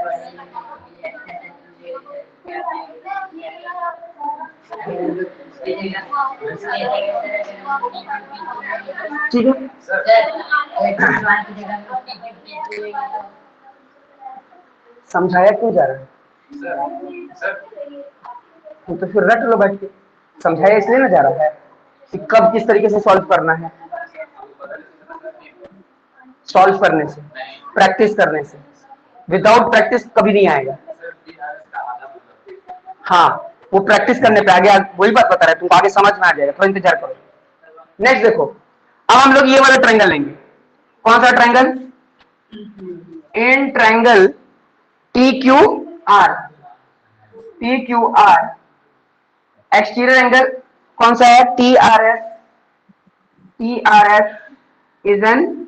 ठीक है। समझाया क्यों जा रहा है? तो फिर रट लो बैठ के, समझाया इसलिए ना जा रहा है कि कब किस तरीके से सॉल्व करना है। सॉल्व करने से, प्रैक्टिस करने से, विदाउट प्रैक्टिस कभी नहीं आएगा। हाँ, वो प्रैक्टिस करने पे आगे वही बात बता रहा है, तुमको आगे समझ में आ जाएगा, थोड़ा इंतजार करो। नेक्स्ट देखो, अब हम लोग ये वाला ट्रायंगल लेंगे। कौन सा triangle? In triangle T Q R, T Q are exterior angle कौन सा है? T R S, T R S is an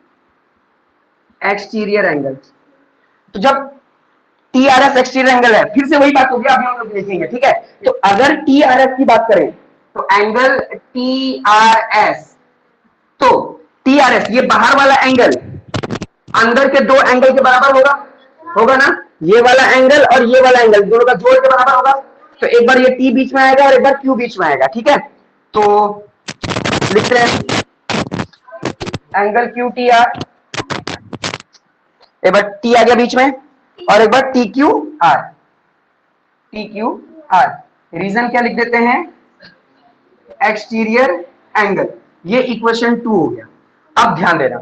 exterior angle. तो जब T R S exterior angle है, फिर से वही बात होगी, अभी हम लोग देखेंगे, ठीक है? तो अगर टी आर एस की बात करें तो एंगल टी आर एस, तो टी आर एस ये बाहर वाला एंगल अंदर के दो एंगल के बराबर होगा, होगा ना? ये वाला एंगल और ये वाला एंगल दोनों का जोड़ के बराबर होगा, तो एक बार ये टी बीच में आएगा और एक बार क्यू बीच में आएगा, ठीक है? तो लिखते हैं एंगल क्यू टी आर, एक बार टी आ गया बीच में और एक बार T Q R, T Q R. Reason क्या लिख देते हैं? Exterior angle. ये इक्वेशन 2 हो गया। अब ध्यान देना,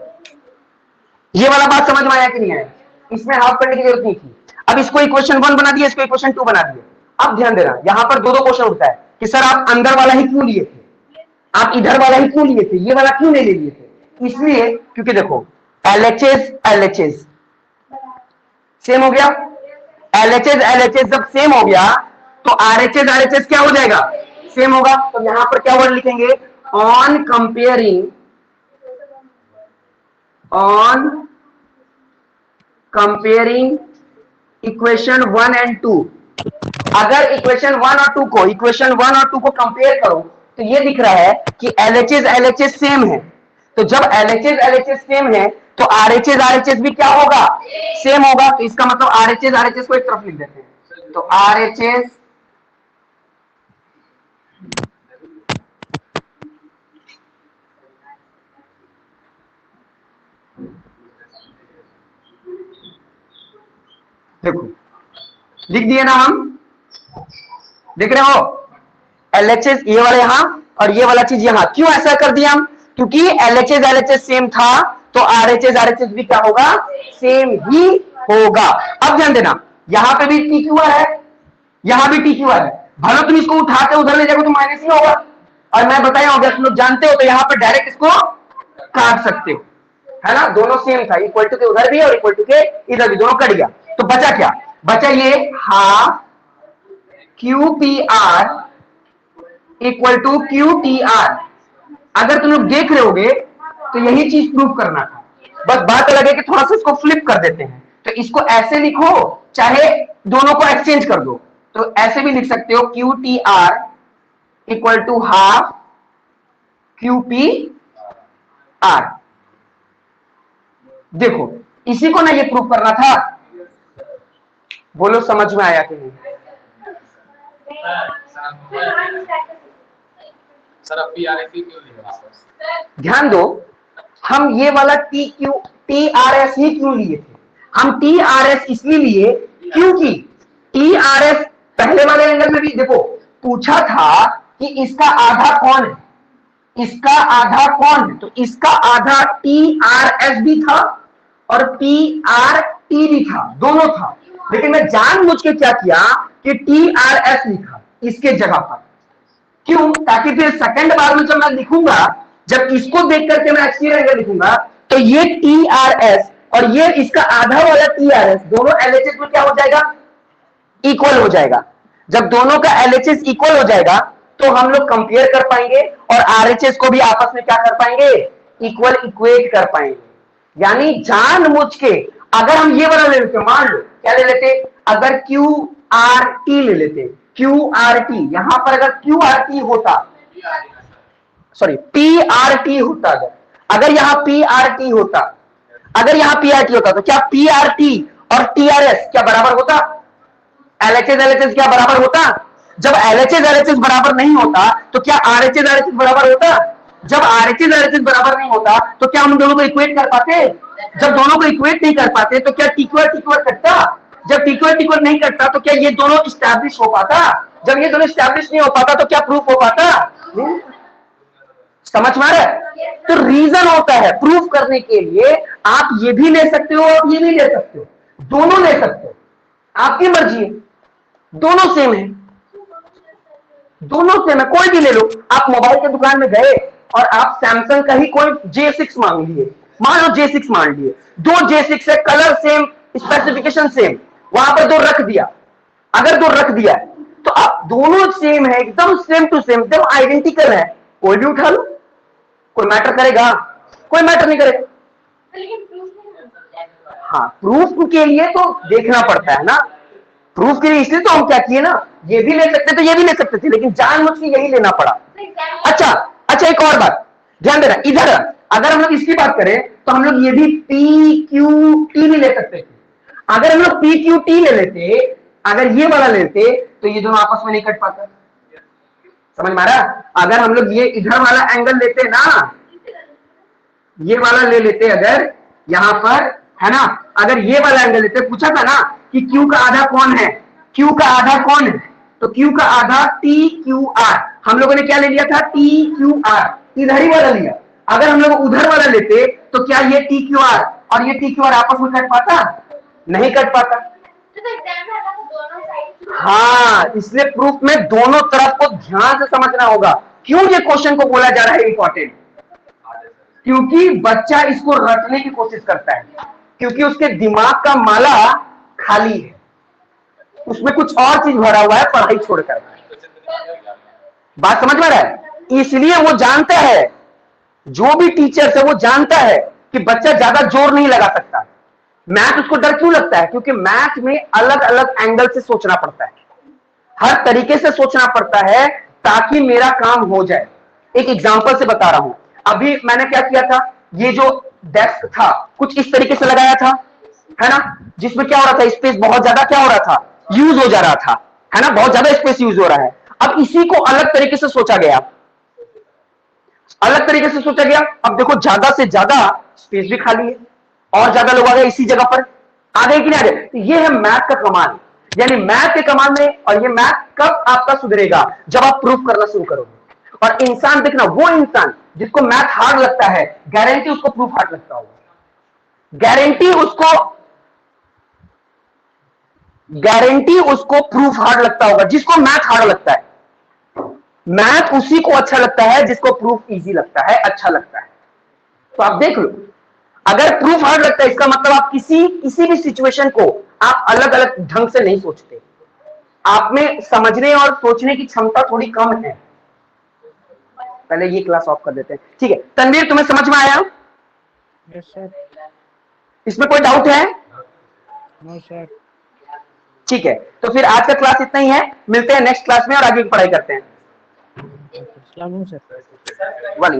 ये वाला बात समझ में आया कि नहीं आया? इसमें हाफ करने की जरूरत नहीं थी। अब इसको इक्वेशन 1 बना दिया, इसको इक्वेशन 2 बना दिया। अब ध्यान देना, यहां पर दो क्वेश्चन उठता है कि सर आप अंदर वाला ही क्यों लिए थे, आप इधर वाला ही क्यों लिए थे, ये वाला क्यों नहीं ले लिए थे? इसलिए क्योंकि देखो एलएचएस सेम हो गया, एलएचएस जब सेम हो गया तो आरएचएस क्या हो जाएगा? सेम होगा। तो यहां पर क्या वर्ड लिखेंगे? ऑन कंपेयरिंग इक्वेशन 1 एंड 2, अगर इक्वेशन 1 और 2 को कंपेयर करो तो ये दिख रहा है कि एलएचएस सेम है। तो जब एलएचएस सेम है तो आरएचएस भी क्या होगा? सेम होगा। तो इसका मतलब आरएचएस को एक तरफ लिख देते हैं, तो आरएचएस देखो लिख दिए ना हम, देख रहे हो? एलएचएस ये वाला यहां और ये वाला चीज यहां। क्यों ऐसा कर दिया हम? क्योंकि एलएचएस सेम था तो आरएचएस भी क्या होगा? सेम ही होगा। अब ध्यान देना, यहां पे भी टी क्यू आर है, यहां भी टी क्यू आर है, भले तुम इसको उठा के उधर ले जाओगे तो माइनस ही होगा। और मैं बताया होगा, तुम लोग जानते हो तो यहां पर डायरेक्ट इसको काट सकते हो, है ना। दोनों सेम था, इक्वल टू के उधर भी और इक्वल टू के इधर भी, दोनों कट गया। तो बचा क्या? बचा ये half Q P R equal to Q T R. अगर तुम लोग देख रहे होगे तो यही चीज प्रूव करना था, बस बात अलग है कि थोड़ा सा इसको फ्लिप कर देते हैं। तो इसको ऐसे लिखो, चाहे दोनों को एक्सचेंज कर दो, तो ऐसे भी लिख सकते हो Q T R equal to half Q P R. देखो इसी को ना ये प्रूव करना था। बोलो समझ में आया कि नहीं? सर अब PRS ही क्यों लिखा? ध्यान दो, हम ये वाला टी आर एस ही क्यों लिए थे? हम टी आर एस इसलिए लिए क्योंकि टी आर एस पहले वाले एंगल में भी देखो पूछा था कि इसका आधा कौन है, इसका आधा कौन है, तो इसका आधा टी आर एस भी था और पी आर टी भी था, दोनों था। लेकिन मैं जानबूझ के क्या किया कि टी आर एस लिखा इसके जगह पर। क्यों? ताकि फिर सेकंड बार में जब मैं लिखूंगा, जब इसको देख करके मैं एक्सटीरियर एंगल लिखूंगा, तो ये टी आर एस और ये इसका आधा वाला टी आर एस दोनों एलएचएस में क्या हो जाएगा? इक्वल हो जाएगा। जब दोनों का एलएचएस इक्वल हो जाएगा तो हम लोग कंपेयर कर पाएंगे और आरएचएस को भी आपस में क्या कर पाएंगे? इक्वल इक्वेट कर पाएंगे। यानी जानबूझ के अगर हम ये वाला ले लेते, मान लो क्या ले लेते, अगर क्यू आर टी ले लेते, क्यू आर टी, यहां पर अगर क्यू आर टी होता, सॉरी पी आर टी होता, अगर यहां पी आर टी होता, अगर यहां पी आर टी होता, तो क्या पी आर टी और टी आर एस क्या बराबर होता? एलएचएस एलएचएस क्या बराबर होता? जब एलएचएस एलएचएस बराबर नहीं होता तो क्या आरएचएस आरएचएस बराबर होता? जब आरएचएस आरएचएस बराबर नहीं होता तो क्या हम दोनों को इक्वेट कर पाते? जब दोनों को इक्वेट नहीं कर पाते तो क्या टीक्वल कटता? जब टीक्वल नहीं कटता तो क्या ये दोनों स्टैब्लिश हो पाता? जब ये दोनों स्टैब्लिश नहीं हो पाता तो क्या प्रूफ हो पाता? समझ में आ रहा है? तो रीजन होता है प्रूफ करने के लिए, आप ये भी ले सकते हो और ये भी ले सकते हो, दोनों ले सकते हो, आपकी मर्जी है, दोनों सेम है, दोनों सेम है, कोई भी ले लो। आप मोबाइल की दुकान में गए और आप सैमसंग का ही कोई J6 मांग लिए, मान लो J6 मान लिए, दो J6 है, कलर सेम, स्पेसिफिकेशन सेम, वहां पर दो रख दिया, अगर दो रख दिया तो आप दोनों सेम है, एकदम सेम टू सेम, एकदम आइडेंटिकल है, कोई भी उठा लो, कोई मैटर करेगा? कोई मैटर नहीं करेगा। हाँ, प्रूफ के लिए तो देखना पड़ता है ना, प्रूफ के लिए इसलिए तो हम क्या किए ना, ये भी ले सकते थे ये भी ले सकते थे, लेकिन जानबूझ के यही लेना पड़ा। अच्छा एक और बात ध्यान देना, इधर अगर हम लोग इसकी बात करें तो हम लोग ये भी पी क्यू टी भी ले सकते थे। अगर हम लोग पी क्यू टी ले लेते, अगर ये वाला लेते तो ये दोनों आपस में नहीं कट पाता। समझ में आ रहा? अगर हम लोग ये इधर वाला एंगल लेते ना, ये वाला ले लेते अगर यहां पर, है ना, अगर ये वाला एंगल लेते, पूछा था ना कि क्यू का आधा कौन है, क्यू का आधा कौन है, तो क्यू का आधा टी क्यू आर, हम लोगों ने क्या ले लिया था? टी क्यू आर, इधर ही वाला लिया। अगर हम लोग उधर वाला लेते तो क्या ये टी क्यू आर और ये टी क्यू आर आपस में कट पाता? नहीं कट पाता। हाँ, इसलिए प्रूफ में दोनों तरफ को ध्यान से समझना होगा। क्यों ये क्वेश्चन को बोला जा रहा है इंपॉर्टेंट? क्योंकि बच्चा इसको रटने की कोशिश करता है, क्योंकि उसके दिमाग का माला खाली है, उसमें कुछ और चीज भरा हुआ है, पढ़ाई छोड़कर। बात समझ में आ रहा है? इसलिए वो जानता है, जो भी टीचर है वो जानता है कि बच्चा ज्यादा जोर नहीं लगा सकता। मैथ उसको डर क्यों लगता है? क्योंकि मैथ में अलग अलग एंगल से सोचना पड़ता है, हर तरीके से सोचना पड़ता है ताकि मेरा काम हो जाए। एक एग्जांपल से बता रहा हूं, अभी मैंने क्या किया था, ये जो डेस्क था कुछ इस तरीके से लगाया था, है ना, जिसमें क्या हो रहा था, स्पेस बहुत ज्यादा क्या हो रहा था, यूज हो जा रहा था, है ना, बहुत ज्यादा स्पेस यूज हो रहा है। अब इसी को अलग तरीके से सोचा गया, अलग तरीके से सोचा गया। अब देखो ज्यादा से ज्यादा स्पेस भी खाली है और ज्यादा लोग आ गए इसी जगह पर, आ गए कि नहीं आ गए? तो ये है मैथ का कमाल, यानी मैथ के कमाल में। और ये मैथ कब आपका सुधरेगा? जब आप प्रूफ करना शुरू करोगे। और इंसान देखना, वो इंसान जिसको मैथ हार्ड लगता है, गारंटी उसको प्रूफ हार्ड लगता होगा, गारंटी उसको गारंटी उसको प्रूफ हार्ड लगता होगा, जिसको मैथ हार्ड लगता है। मैथ उसी को अच्छा लगता है जिसको प्रूफ इजी लगता है, अच्छा लगता है। तो आप देख लो, अगर प्रूफ हार्ड लगता है इसका मतलब आप किसी भी सिचुएशन को आप अलग अलग ढंग से नहीं सोचते, आप में समझने और सोचने की क्षमता थोड़ी कम है। पहले ये क्लास ऑफ कर देते हैं, ठीक है। तनवीर, तुम्हें समझ में आया? Yes sir. इसमें कोई डाउट है? No sir. ठीक है, तो फिर आज का क्लास इतना ही है, मिलते हैं नेक्स्ट क्लास में और आगे की पढ़ाई करते हैं। सर। वालेकुम